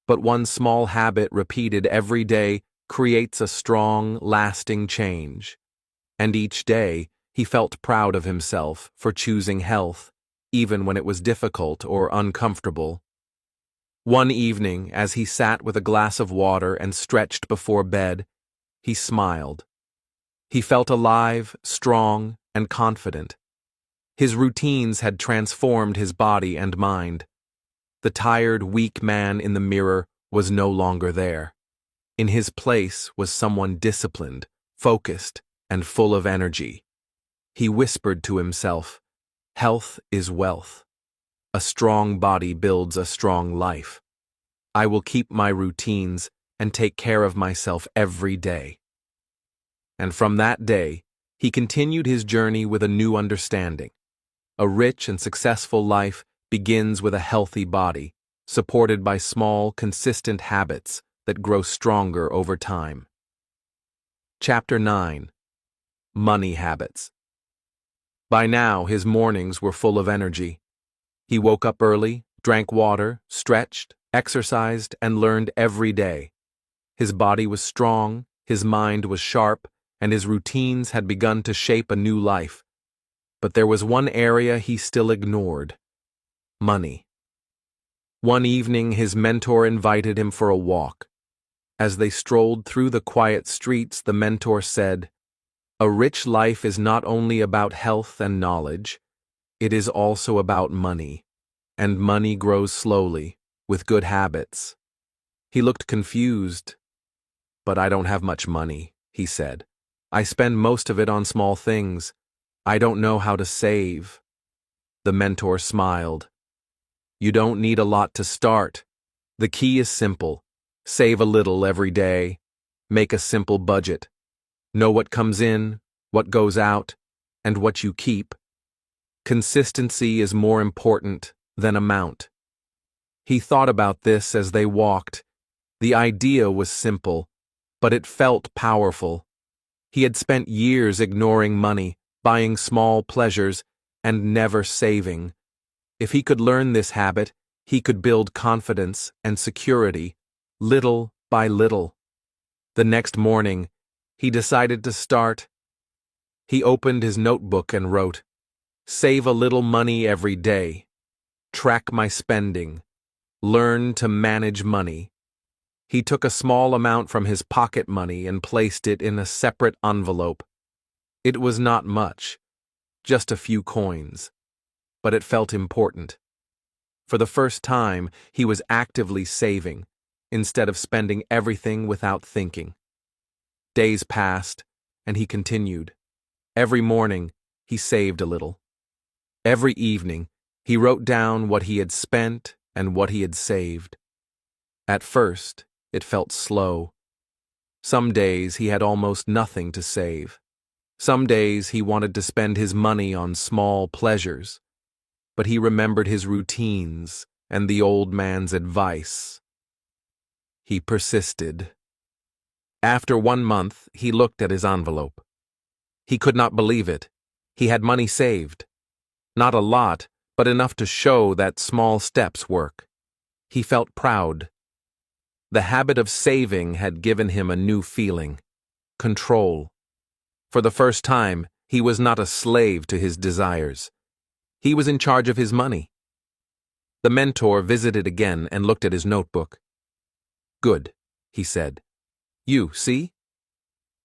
But one small habit repeated every day creates a strong, lasting change. And each day, he felt proud of himself for choosing health, even when it was difficult or uncomfortable. One evening, as he sat with a glass of water and stretched before bed, he smiled. He felt alive, strong, and confident. His routines had transformed his body and mind. The tired, weak man in the mirror was no longer there. In his place was someone disciplined, focused, and full of energy. He whispered to himself, "Health is wealth. A strong body builds a strong life. I will keep my routines and take care of myself every day." And from that day, he continued his journey with a new understanding. A rich and successful life begins with a healthy body, supported by small, consistent habits that grow stronger over time. Chapter 9. Money Habits. By now, his mornings were full of energy. He woke up early, drank water, stretched, exercised, and learned every day. His body was strong, his mind was sharp, and his routines had begun to shape a new life. But there was one area he still ignored: money. One evening, his mentor invited him for a walk. As they strolled through the quiet streets, the mentor said, "A rich life is not only about health and knowledge, it is also about money, and money grows slowly, with good habits." He looked confused. "But I don't have much money," he said. "I spend most of it on small things. I don't know how to save." The mentor smiled. "You don't need a lot to start. The key is simple. Save a little every day. Make a simple budget. Know what comes in, what goes out, and what you keep. Consistency is more important than amount." He thought about this as they walked. The idea was simple, but it felt powerful. He had spent years ignoring money, buying small pleasures, and never saving. If he could learn this habit, he could build confidence and security, little by little. The next morning, he decided to start. He opened his notebook and wrote, "Save a little money every day. Track my spending. Learn to manage money." He took a small amount from his pocket money and placed it in a separate envelope. It was not much, just a few coins. but it felt important. For the first time, he was actively saving, instead of spending everything without thinking. Days passed, and he continued. Every morning, he saved a little. Every evening, he wrote down what he had spent and what he had saved. At first, it felt slow. Some days he had almost nothing to save. Some days he wanted to spend his money on small pleasures. But he remembered his routines and the old man's advice. He persisted. After 1 month, he looked at his envelope. He could not believe it. He had money saved. Not a lot, but enough to show that small steps work. He felt proud. The habit of saving had given him a new feeling: control. For the first time, he was not a slave to his desires. He was in charge of his money. The mentor visited again and looked at his notebook. "Good," he said. "You see?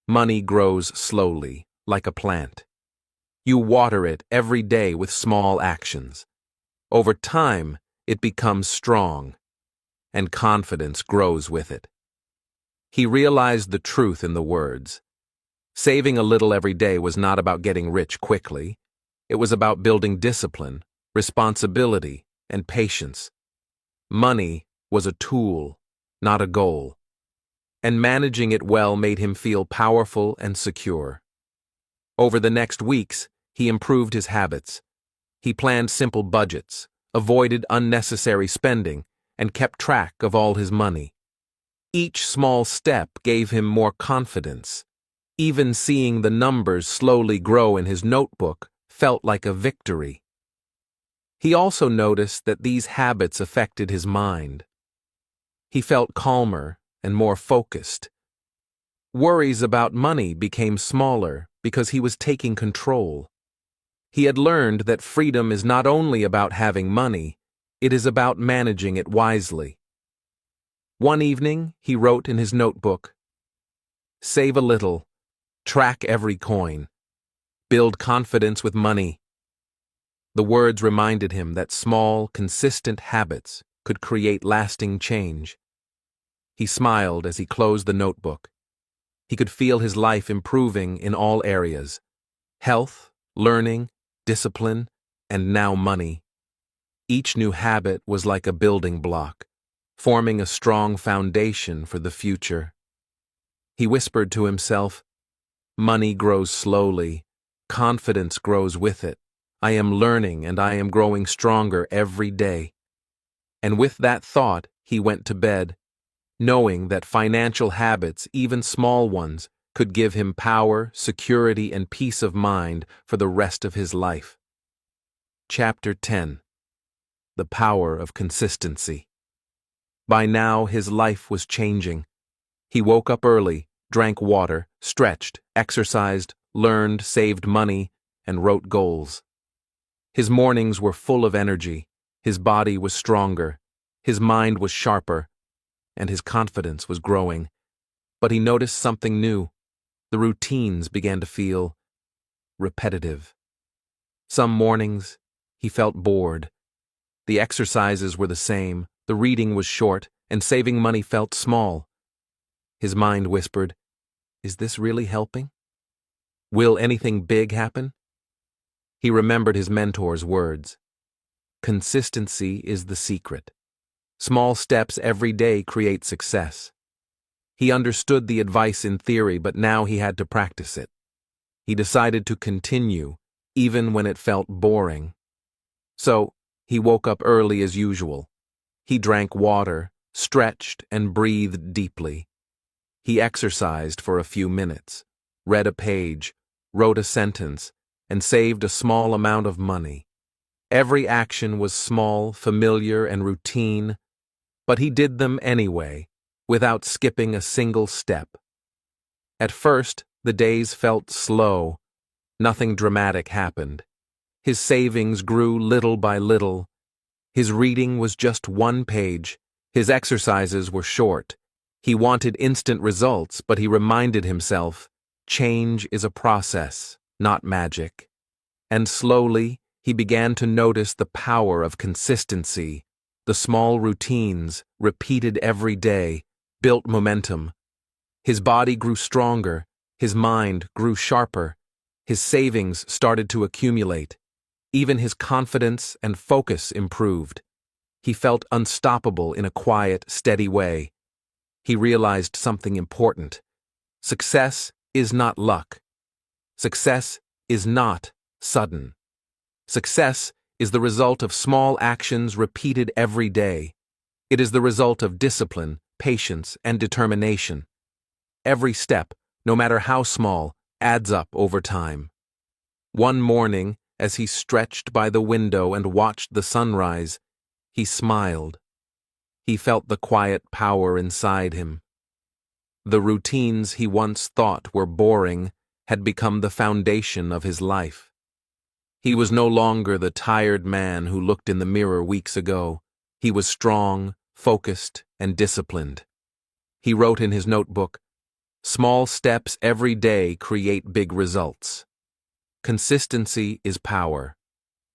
Money grows slowly, like a plant. You water it every day with small actions. Over time, it becomes strong, and confidence grows with it." He realized the truth in the words. Saving a little every day was not about getting rich quickly. It was about building discipline, responsibility, and patience. Money was a tool, not a goal. And managing it well made him feel powerful and secure. Over the next weeks, he improved his habits. He planned simple budgets, avoided unnecessary spending, and kept track of all his money. Each small step gave him more confidence. Even seeing the numbers slowly grow in his notebook felt like a victory. He also noticed that these habits affected his mind. He felt calmer and more focused. Worries about money became smaller because he was taking control. He had learned that freedom is not only about having money, it is about managing it wisely. One evening, he wrote in his notebook, "Save a little, track every coin, build confidence with money." The words reminded him that small, consistent habits could create lasting change. He smiled as he closed the notebook. He could feel his life improving in all areas: health, learning, discipline, and now money. Each new habit was like a building block, forming a strong foundation for the future. He whispered to himself, "Money grows slowly. Confidence grows with it. I am learning and I am growing stronger every day." And with that thought, he went to bed, knowing that financial habits, even small ones, could give him power, security, and peace of mind for the rest of his life. Chapter 10. The Power of Consistency. By now, his life was changing. He woke up early, drank water, stretched, exercised, learned, saved money, and wrote goals. His mornings were full of energy. His body was stronger. His mind was sharper. And his confidence was growing. But he noticed something new. The routines began to feel repetitive. Some mornings, he felt bored. The exercises were the same, the reading was short, and saving money felt small. His mind whispered, "Is this really helping? Will anything big happen?" He remembered his mentor's words. Consistency is the secret. Small steps every day create success. He understood the advice in theory, but now he had to practice it. He decided to continue, even when it felt boring. So, he woke up early as usual. He drank water, stretched, and breathed deeply. He exercised for a few minutes, read a page, wrote a sentence, and saved a small amount of money. Every action was small, familiar, and routine, but he did them anyway, without skipping a single step. At first, the days felt slow. Nothing dramatic happened. His savings grew little by little. His reading was just 1 page. His exercises were short. He wanted instant results, but he reminded himself, change is a process, not magic. And slowly, he began to notice the power of consistency. The small routines, repeated every day, built momentum. His body grew stronger, his mind grew sharper, his savings started to accumulate. Even his confidence and focus improved. He felt unstoppable in a quiet, steady way. He realized something important. Success is not luck. Success is not sudden. Success is the result of small actions repeated every day. It is the result of discipline, patience, and determination. Every step, no matter how small, adds up over time. One morning, as he stretched by the window and watched the sunrise, he smiled. He felt the quiet power inside him. The routines he once thought were boring had become the foundation of his life. He was no longer the tired man who looked in the mirror weeks ago. He was strong, focused, and disciplined. He wrote in his notebook, "Small steps every day create big results." Consistency is power.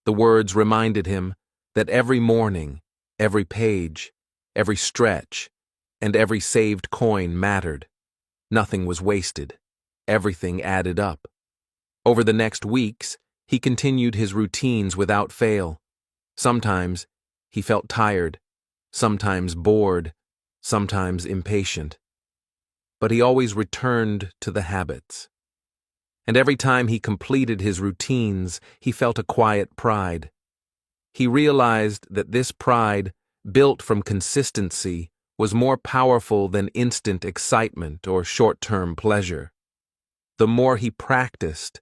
The words reminded him that every morning, every page, every stretch, and every saved coin mattered. Nothing was wasted. Everything added up. Over the next weeks, he continued his routines without fail. Sometimes he felt tired, sometimes bored, sometimes impatient. But he always returned to the habits. And every time he completed his routines, he felt a quiet pride. He realized that this pride, built from consistency, was more powerful than instant excitement or short-term pleasure. The more he practiced,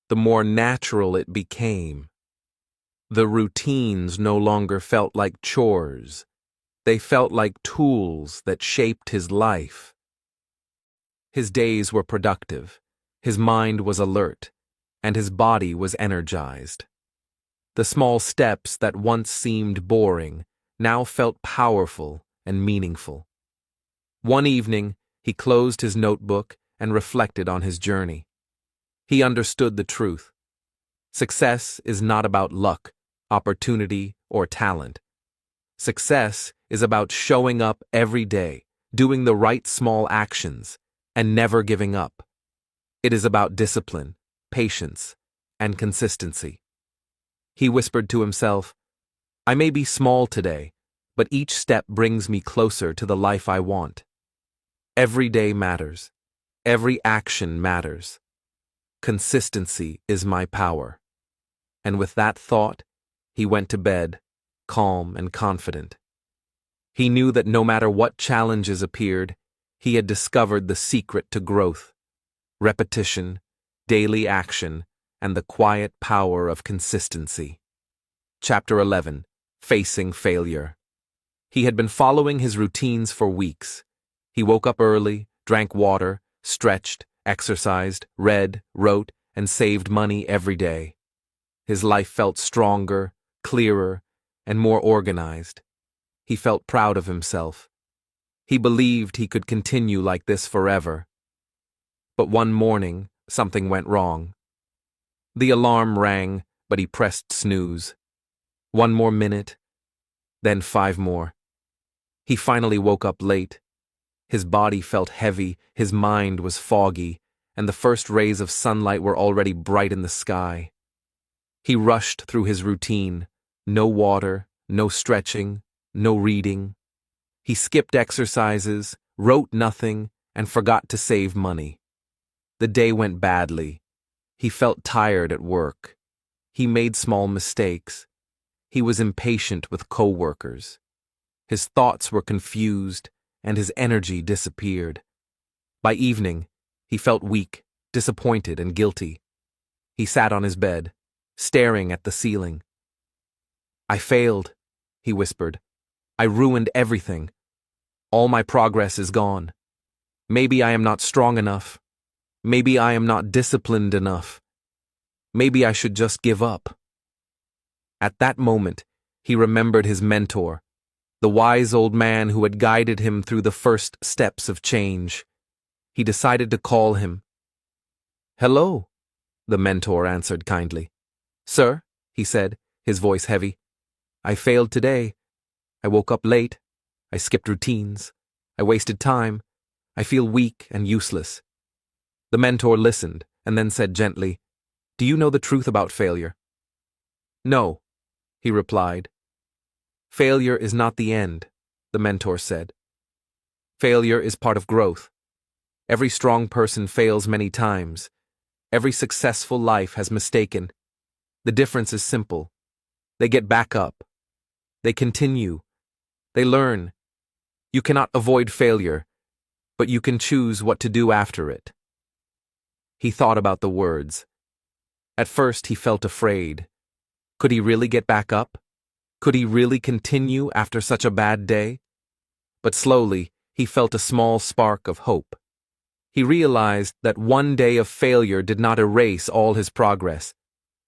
the more natural it became. The routines no longer felt like chores. They felt like tools that shaped his life. His days were productive, his mind was alert, and his body was energized. The small steps that once seemed boring now felt powerful and meaningful. One evening, he closed his notebook and reflected on his journey. He understood the truth. Success is not about luck, opportunity, or talent. Success is about showing up every day, doing the right small actions, and never giving up. It is about discipline, patience, and consistency. He whispered to himself, "I may be small today, but each step brings me closer to the life I want." Every day matters. Every action matters. Consistency is my power. And with that thought, he went to bed, calm and confident. He knew that no matter what challenges appeared, he had discovered the secret to growth: repetition, daily action, and the quiet power of consistency. Chapter 11. Facing Failure. He had been following his routines for weeks. He woke up early, drank water, stretched, exercised, read, wrote, and saved money every day. His life felt stronger, clearer, and more organized. He felt proud of himself. He believed he could continue like this forever. But one morning, something went wrong. The alarm rang, but he pressed snooze. One more minute, then 5 more. He finally woke up late. His body felt heavy, his mind was foggy, and the first rays of sunlight were already bright in the sky. He rushed through his routine. No water, no stretching, no reading. He skipped exercises, wrote nothing, and forgot to save money. The day went badly. He felt tired at work. He made small mistakes. He was impatient with co-workers. His thoughts were confused, and his energy disappeared. By evening, he felt weak, disappointed, and guilty. He sat on his bed, staring at the ceiling. "I failed," he whispered. "I ruined everything. All my progress is gone. Maybe I am not strong enough. Maybe I am not disciplined enough. Maybe I should just give up." At that moment, he remembered his mentor, the wise old man who had guided him through the first steps of change. He decided to call him. "Hello," the mentor answered kindly. "Sir," he said, his voice heavy. I failed today. I woke up late. I skipped routines. I wasted time. I feel weak and useless. The mentor listened and then said gently, Do you know the truth about failure? No, he replied. Failure is not the end, the mentor said. Failure is part of growth. Every strong person fails many times. Every successful life has mistaken. The difference is simple. They get back up. They continue. They learn. You cannot avoid failure, but you can choose what to do after it. He thought about the words. At first he felt afraid. Could he really get back up? Could he really continue after such a bad day? But slowly, he felt a small spark of hope. He realized that one day of failure did not erase all his progress.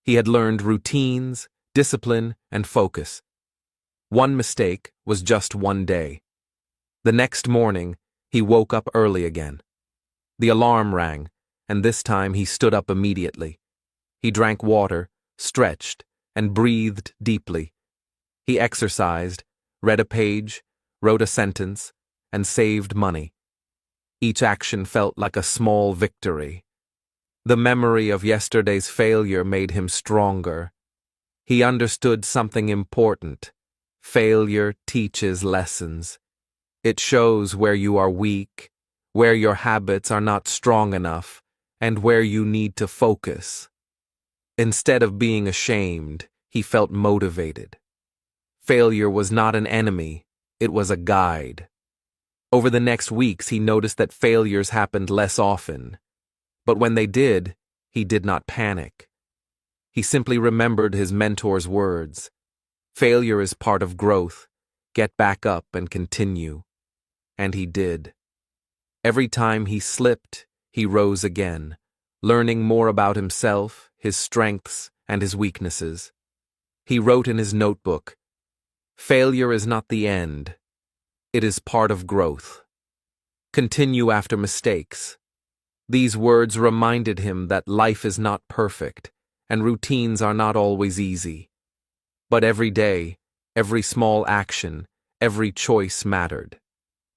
He had learned routines, discipline, and focus. One mistake was just one day. The next morning, he woke up early again. The alarm rang, and this time he stood up immediately. He drank water, stretched, and breathed deeply. He exercised, read a page, wrote a sentence, and saved money. Each action felt like a small victory. The memory of yesterday's failure made him stronger. He understood something important. Failure teaches lessons. It shows where you are weak, where your habits are not strong enough, and where you need to focus. Instead of being ashamed, he felt motivated. Failure was not an enemy, it was a guide. Over the next weeks, he noticed that failures happened less often. But when they did, he did not panic. He simply remembered his mentor's words. Failure is part of growth. Get back up and continue. And he did. Every time he slipped, he rose again, learning more about himself, his strengths, and his weaknesses. He wrote in his notebook, Failure is not the end. It is part of growth. Continue after mistakes. These words reminded him that life is not perfect, and routines are not always easy. But every day, every small action, every choice mattered.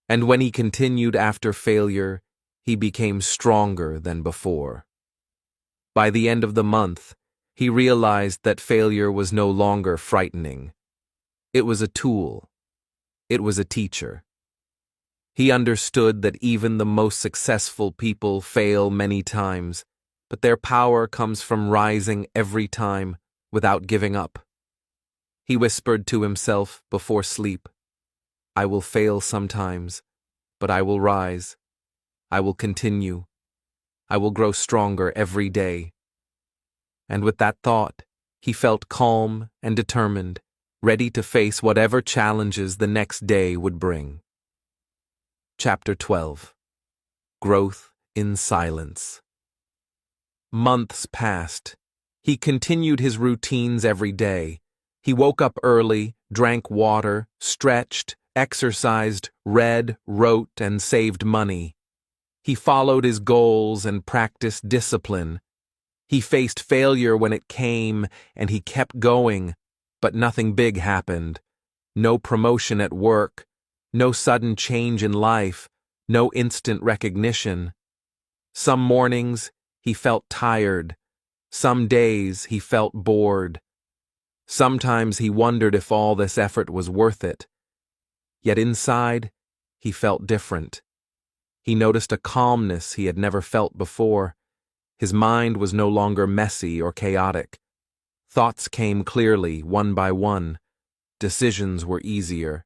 And when he continued after failure, he became stronger than before. By the end of the month, he realized that failure was no longer frightening. It was a tool. It was a teacher. He understood that even the most successful people fail many times, but their power comes from rising every time without giving up. He whispered to himself before sleep, I will fail sometimes, but I will rise. I will continue. I will grow stronger every day. And with that thought, he felt calm and determined, ready to face whatever challenges the next day would bring. Chapter 12. Growth in Silence. Months passed. He continued his routines every day. He woke up early, drank water, stretched, exercised, read, wrote, and saved money. He followed his goals and practiced discipline. He faced failure when it came, and he kept going. But nothing big happened. No promotion at work, no sudden change in life, no instant recognition. Some mornings, he felt tired. Some days, he felt bored. Sometimes he wondered if all this effort was worth it. Yet inside, he felt different. He noticed a calmness he had never felt before. His mind was no longer messy or chaotic. Thoughts came clearly, one by one. Decisions were easier.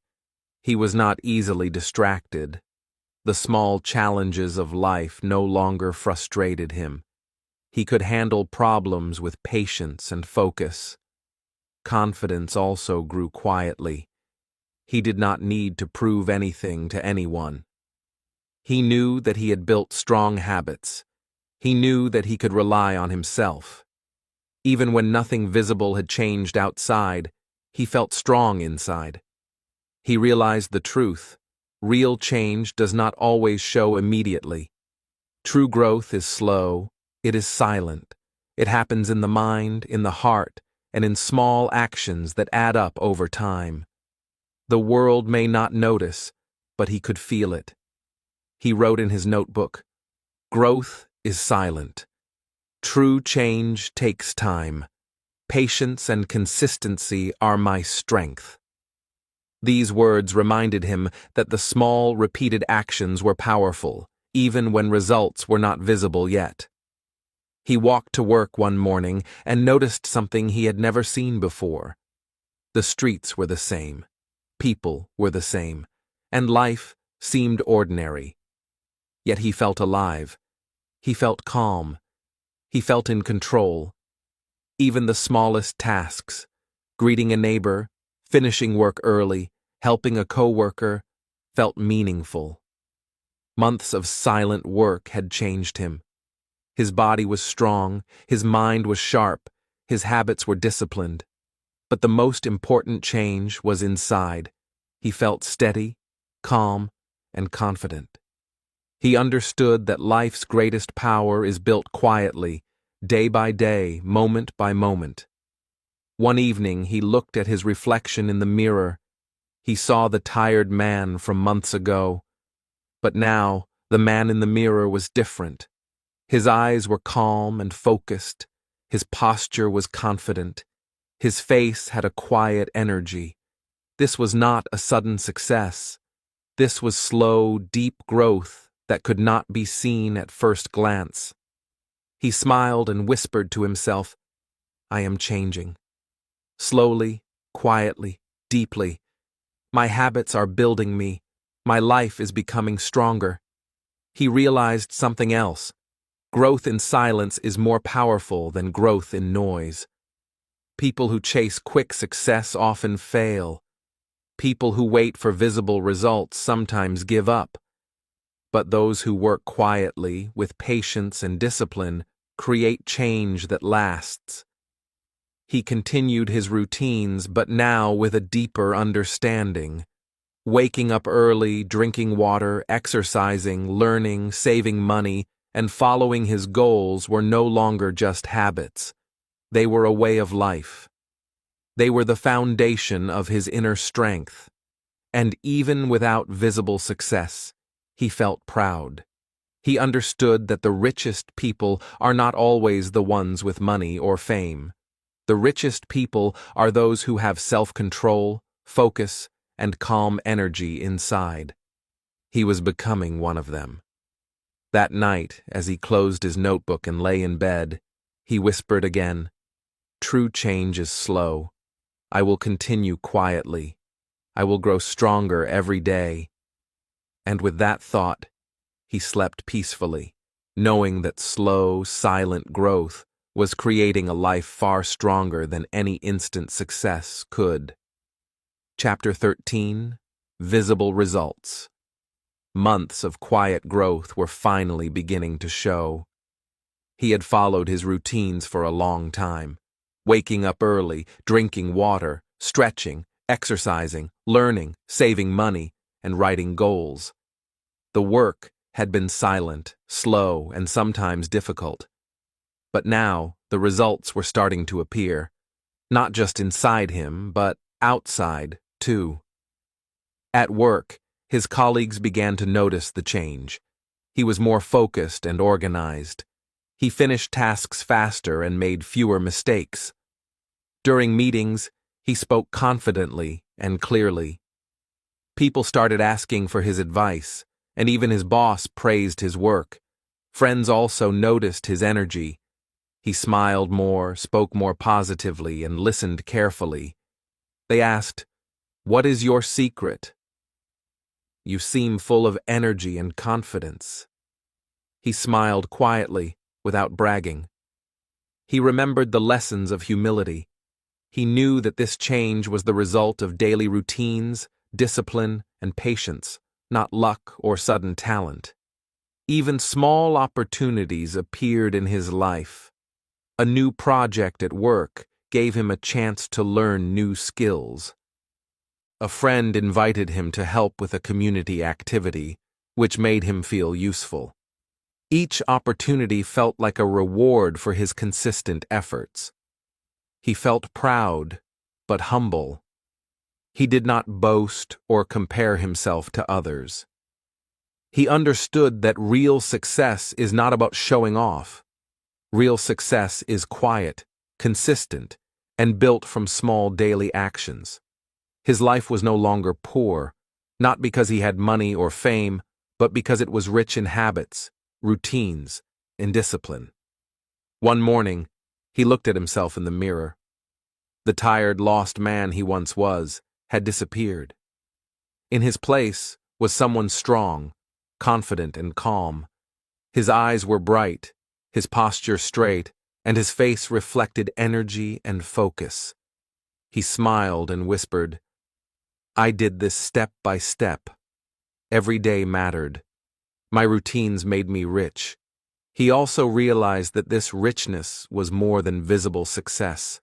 He was not easily distracted. The small challenges of life no longer frustrated him. He could handle problems with patience and focus. Confidence also grew quietly. He did not need to prove anything to anyone. He knew that he had built strong habits. He knew that he could rely on himself. Even when nothing visible had changed outside, he felt strong inside. He realized the truth. Real change does not always show immediately. True growth is slow. It is silent. It happens in the mind, in the heart, and in small actions that add up over time. The world may not notice, but he could feel it. He wrote in his notebook, "Growth is silent. True change takes time. Patience and consistency are my strength." These words reminded him that the small, repeated actions were powerful, even when results were not visible yet. He walked to work one morning and noticed something he had never seen before. The streets were the same, people were the same, and life seemed ordinary. Yet he felt alive. He felt calm. He felt in control. Even the smallest tasks, greeting a neighbor, finishing work early, helping a coworker, felt meaningful. Months of silent work had changed him. His body was strong, his mind was sharp, his habits were disciplined. But the most important change was inside. He felt steady, calm, and confident. He understood that life's greatest power is built quietly, day by day, moment by moment. One evening he looked at his reflection in the mirror. He saw the tired man from months ago. But now, the man in the mirror was different. His eyes were calm and focused. His posture was confident. His face had a quiet energy. This was not a sudden success. This was slow, deep growth that could not be seen at first glance. He smiled and whispered to himself, "I am changing. Slowly, quietly, deeply. My habits are building me. My life is becoming stronger." He realized something else. Growth in silence is more powerful than growth in noise. People who chase quick success often fail. People who wait for visible results sometimes give up. But those who work quietly, with patience and discipline, create change that lasts. He continued his routines, but now with a deeper understanding. Waking up early, drinking water, exercising, learning, saving money, and following his goals were no longer just habits. They were a way of life. They were the foundation of his inner strength. And even without visible success, he felt proud. He understood that the richest people are not always the ones with money or fame. The richest people are those who have self-control, focus, and calm energy inside. He was becoming one of them. That night, as he closed his notebook and lay in bed, he whispered again, "True change is slow. I will continue quietly. I will grow stronger every day." And with that thought, he slept peacefully, knowing that slow, silent growth was creating a life far stronger than any instant success could. Chapter 13: Visible Results. Months of quiet growth were finally beginning to show. He had followed his routines for a long time, waking up early, drinking water, stretching, exercising, learning, saving money, and writing goals. The work had been silent, slow, and sometimes difficult. But now the results were starting to appear, not just inside him, but outside, too. At work, his colleagues began to notice the change. He was more focused and organized. He finished tasks faster and made fewer mistakes. During meetings, he spoke confidently and clearly. People started asking for his advice, and even his boss praised his work. Friends also noticed his energy. He smiled more, spoke more positively, and listened carefully. They asked, "What is your secret?" "You seem full of energy and confidence." He smiled quietly, without bragging. He remembered the lessons of humility. He knew that this change was the result of daily routines, discipline, and patience, not luck or sudden talent. Even small opportunities appeared in his life. A new project at work gave him a chance to learn new skills. A friend invited him to help with a community activity, which made him feel useful. Each opportunity felt like a reward for his consistent efforts. He felt proud, but humble. He did not boast or compare himself to others. He understood that real success is not about showing off. Real success is quiet, consistent, and built from small daily actions. His life was no longer poor, not because he had money or fame, but because it was rich in habits, routines, and discipline. One morning, he looked at himself in the mirror. The tired, lost man he once was had disappeared. In his place was someone strong, confident, and calm. His eyes were bright, his posture straight, and his face reflected energy and focus. He smiled and whispered, "I did this step by step. Every day mattered. My routines made me rich." He also realized that this richness was more than visible success.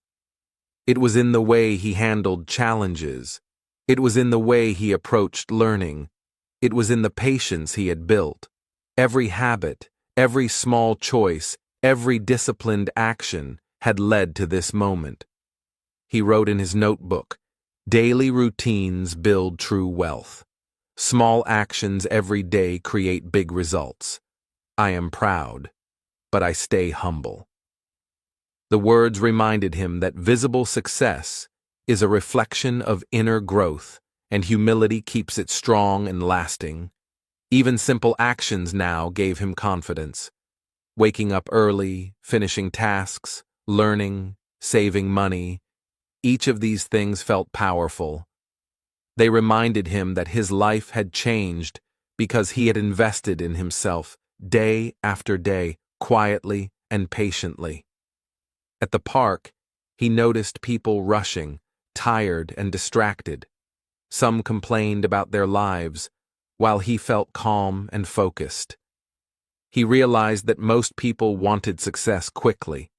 It was in the way he handled challenges. It was in the way he approached learning. It was in the patience he had built. Every habit, every small choice, every disciplined action had led to this moment. He wrote in his notebook, "Daily routines build true wealth. Small actions every day create big results. I am proud, but I stay humble." The words reminded him that visible success is a reflection of inner growth, and humility keeps it strong and lasting. Even simple actions now gave him confidence. Waking up early, finishing tasks, learning, saving money, each of these things felt powerful. They reminded him that his life had changed because he had invested in himself day after day, quietly and patiently. At the park, he noticed people rushing, tired and distracted. Some complained about their lives, while he felt calm and focused. He realized that most people wanted success quickly,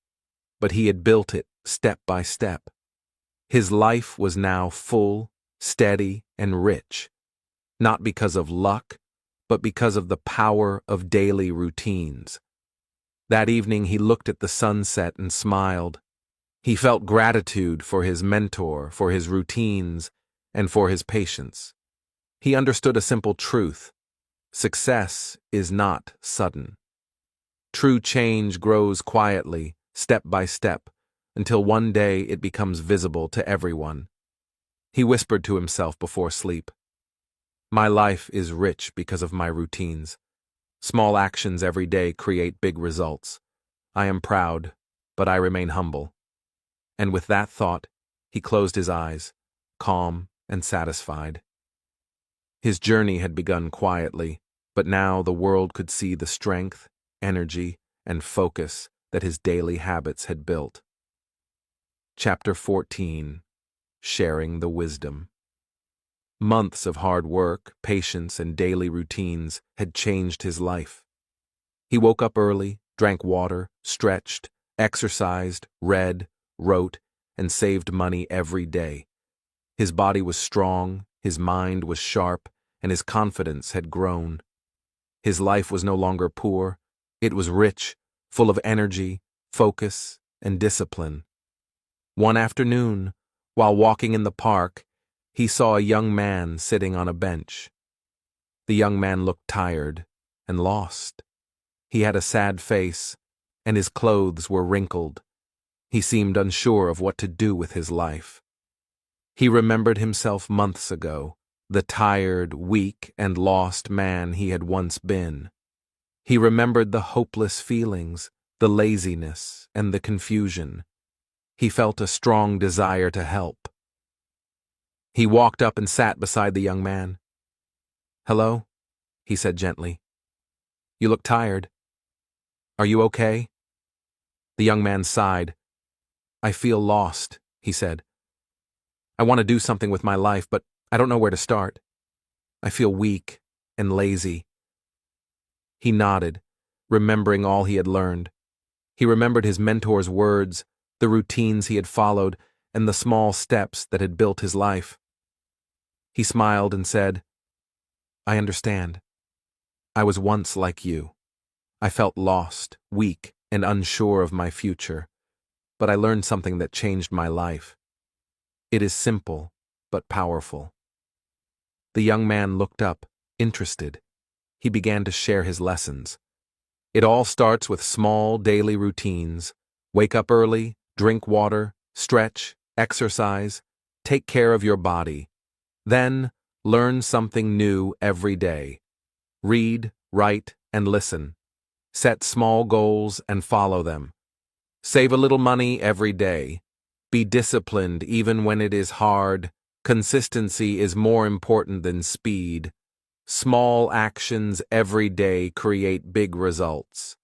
but he had built it step by step. His life was now full, steady, and rich, not because of luck, but because of the power of daily routines. That evening he looked at the sunset and smiled. He felt gratitude for his mentor, for his routines, and for his patience. He understood a simple truth: success is not sudden. True change grows quietly, step by step, until one day it becomes visible to everyone. He whispered to himself before sleep, "My life is rich because of my routines. Small actions every day create big results. I am proud, but I remain humble." And with that thought, he closed his eyes, calm and satisfied. His journey had begun quietly, but now the world could see the strength, energy, and focus that his daily habits had built. Chapter 14. Sharing the Wisdom. Months of hard work, patience, and daily routines had changed his life. He woke up early, drank water, stretched, exercised, read, wrote, and saved money every day. His body was strong, his mind was sharp, and his confidence had grown. His life was no longer poor. It was rich, full of energy, focus, and discipline. One afternoon, while walking in the park, he saw a young man sitting on a bench. The young man looked tired and lost. He had a sad face, and his clothes were wrinkled. He seemed unsure of what to do with his life. He remembered himself months ago, the tired, weak, and lost man he had once been. He remembered the hopeless feelings, the laziness, and the confusion. He felt a strong desire to help. He walked up and sat beside the young man. "Hello," he said gently. "You look tired. Are you okay?" The young man sighed. "I feel lost," he said. "I want to do something with my life, but I don't know where to start. I feel weak and lazy." He nodded, remembering all he had learned. He remembered his mentor's words, the routines he had followed, and the small steps that had built his life. He smiled and said, "I understand. I was once like you. I felt lost, weak, and unsure of my future. but I learned something that changed my life. It is simple, but powerful. The young man looked up, interested. He began to share his lessons. It all starts with small daily routines. Wake up early, drink water, stretch, exercise, take care of your body. Then, learn something new every day. Read, write, and listen. Set small goals and follow them. Save a little money every day. Be disciplined even when it is hard. Consistency is more important than speed. Small actions every day create big results.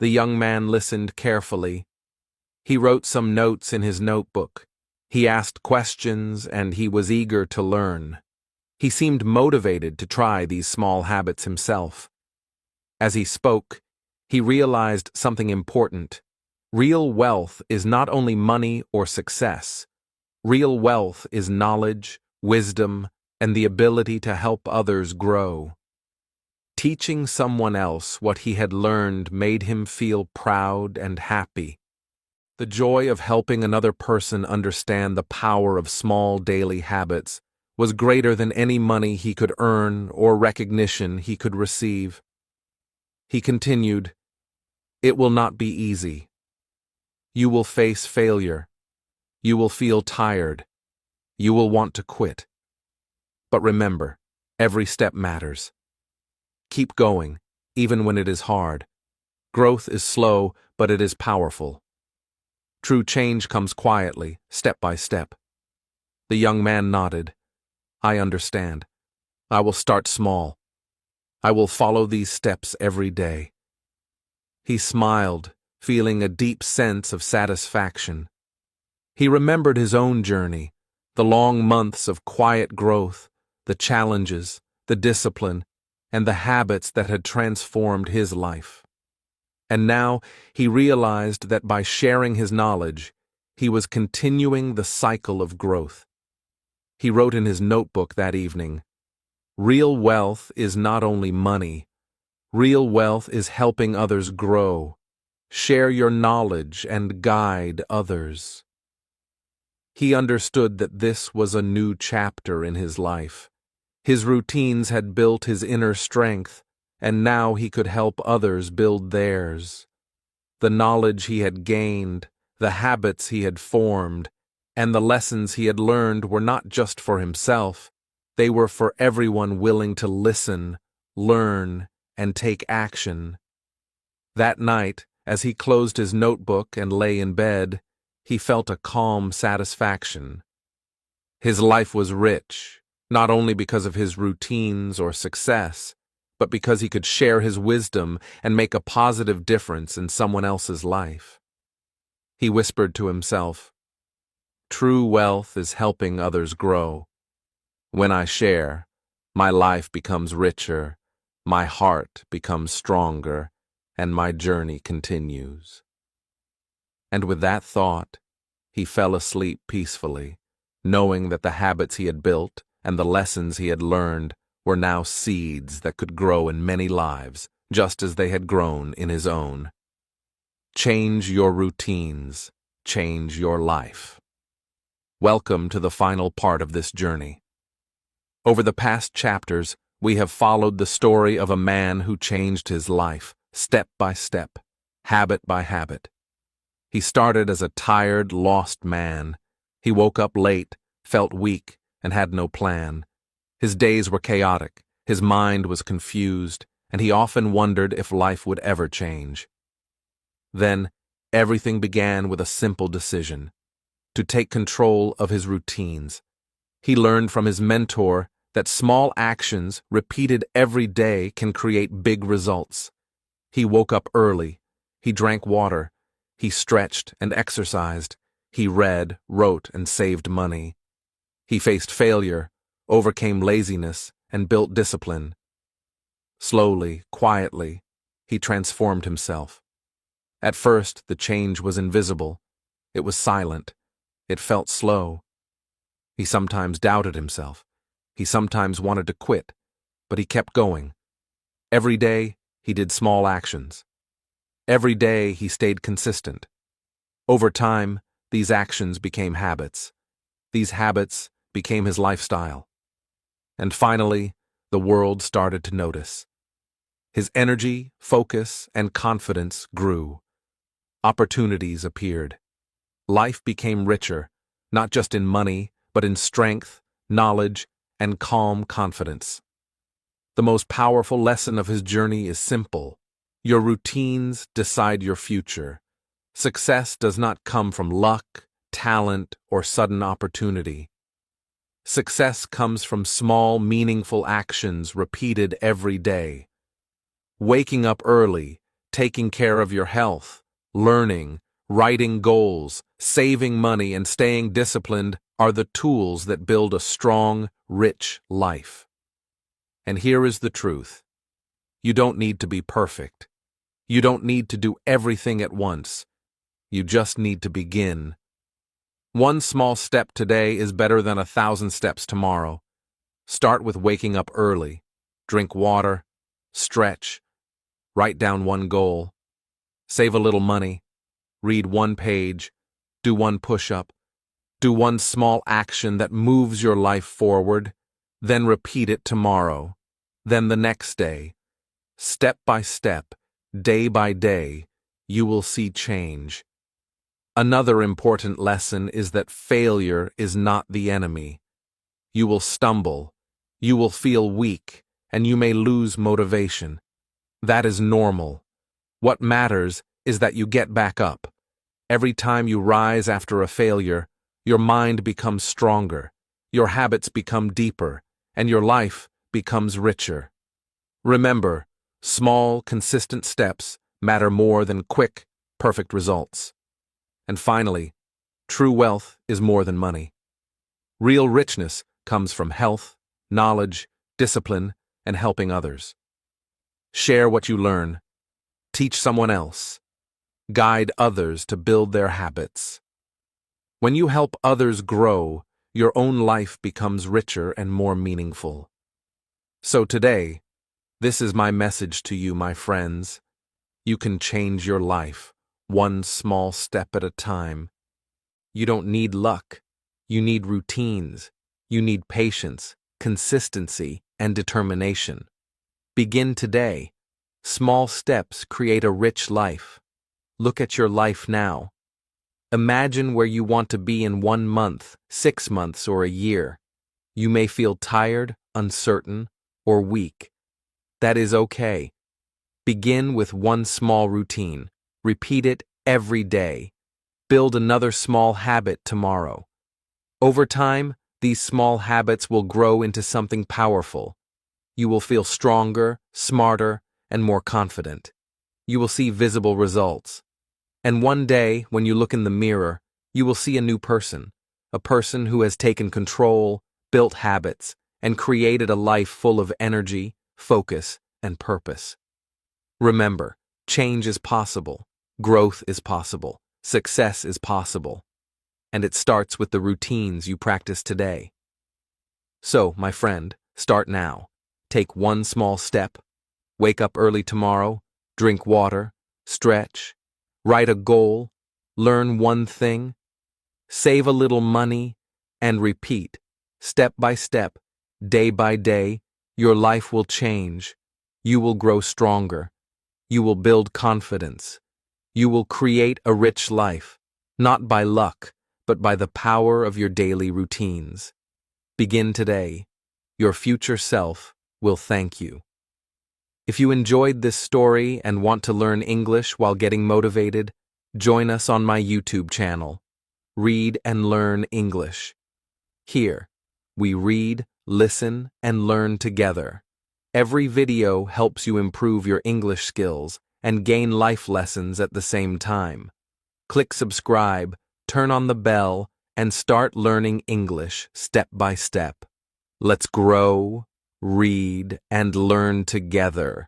The young man listened carefully. He wrote some notes in his notebook. He asked questions, and he was eager to learn. He seemed motivated to try these small habits himself. As he spoke, he realized something important. Real wealth is not only money or success. Real wealth is knowledge, wisdom, and the ability to help others grow. Teaching someone else what he had learned made him feel proud and happy. The joy of helping another person understand the power of small daily habits was greater than any money he could earn or recognition he could receive. He continued, "It will not be easy. You will face failure. You will feel tired. You will want to quit. But remember, every step matters. Keep going, even when it is hard. Growth is slow, but it is powerful. True change comes quietly, step by step." The young man nodded. "I understand. I will start small. I will follow these steps every day." He smiled, feeling a deep sense of satisfaction. He remembered his own journey, the long months of quiet growth, the challenges, the discipline, and the habits that had transformed his life. And now he realized that by sharing his knowledge, he was continuing the cycle of growth. He wrote in his notebook that evening, "Real wealth is not only money. Real wealth is helping others grow. Share your knowledge and guide others." He understood that this was a new chapter in his life. His routines had built his inner strength, and now he could help others build theirs. The knowledge he had gained, the habits he had formed, and the lessons he had learned were not just for himself. They were for everyone willing to listen, learn, and take action. That night, as he closed his notebook and lay in bed, he felt a calm satisfaction. His life was rich, not only because of his routines or success, but because he could share his wisdom and make a positive difference in someone else's life. He whispered to himself, "True wealth is helping others grow. When I share, my life becomes richer, my heart becomes stronger, and my journey continues." And with that thought, he fell asleep peacefully, knowing that the habits he had built and the lessons he had learned were now seeds that could grow in many lives, just as they had grown in his own. Change your routines, change your life. Welcome to the final part of this journey. Over the past chapters, we have followed the story of a man who changed his life, step by step, habit by habit. He started as a tired, lost man. He woke up late, felt weak, and had no plan. His days were chaotic, his mind was confused, and he often wondered if life would ever change. Then, everything began with a simple decision: to take control of his routines. He learned from his mentor that small actions repeated every day can create big results. He woke up early, he drank water, he stretched and exercised, he read, wrote, and saved money. He faced failure, overcame laziness, and built discipline. Slowly, quietly, he transformed himself. At first, the change was invisible. It was silent. It felt slow. He sometimes doubted himself. He sometimes wanted to quit, but he kept going. Every day, he did small actions. Every day, he stayed consistent. Over time, these actions became habits. These habits became his lifestyle. And finally, the world started to notice. His energy, focus, and confidence grew. Opportunities appeared. Life became richer, not just in money, but in strength, knowledge, and calm confidence. The most powerful lesson of his journey is simple. Your routines decide your future. Success does not come from luck, talent, or sudden opportunity. Success comes from small, meaningful actions repeated every day. Waking up early, taking care of your health, learning, writing goals, saving money, and staying disciplined are the tools that build a strong, rich life. And here is the truth. You don't need to be perfect. You don't need to do everything at once. You just need to begin. One small step today is better than 1,000 steps tomorrow. Start with waking up early. Drink water. Stretch. Write down one goal. Save a little money. Read one page. Do one push-up. Do one small action that moves your life forward. Then repeat it tomorrow. Then the next day. Step by step, day by day, you will see change. Another important lesson is that failure is not the enemy. You will stumble, you will feel weak, and you may lose motivation. That is normal. What matters is that you get back up. Every time you rise after a failure, your mind becomes stronger, your habits become deeper, and your life becomes richer. Remember, small, consistent steps matter more than quick, perfect results. And finally, true wealth is more than money. Real richness comes from health, knowledge, discipline, and helping others. Share what you learn. Teach someone else. Guide others to build their habits. When you help others grow, your own life becomes richer and more meaningful. So today, this is my message to you, my friends. You can change your life, one small step at a time. You don't need luck. You need routines. You need patience, consistency, and determination. Begin today. Small steps create a rich life. Look at your life now. Imagine where you want to be in 1 month, 6 months, or a year. You may feel tired, uncertain, or weak. That is okay. Begin with one small routine. Repeat it every day. Build another small habit tomorrow. Over time, these small habits will grow into something powerful. You will feel stronger, smarter, and more confident. You will see visible results. And one day, when you look in the mirror, you will see a new person, a person who has taken control, built habits, and created a life full of energy, focus, and purpose. Remember, change is possible, growth is possible, success is possible, and it starts with the routines you practice today. So, my friend, start now. Take one small step. Wake up early tomorrow, drink water, stretch, write a goal, learn one thing, save a little money, and repeat, step by step, day by day. Your life will change. You will grow stronger. You will build confidence. You will create a rich life, not by luck, but by the power of your daily routines. Begin today. Your future self will thank you. If you enjoyed this story and want to learn English while getting motivated, join us on my YouTube channel, Read and Learn English. Here, we read, listen, and learn together. Every video helps you improve your English skills and gain life lessons at the same time. Click subscribe, turn on the bell, and start learning English step by step. Let's grow, read, and learn together.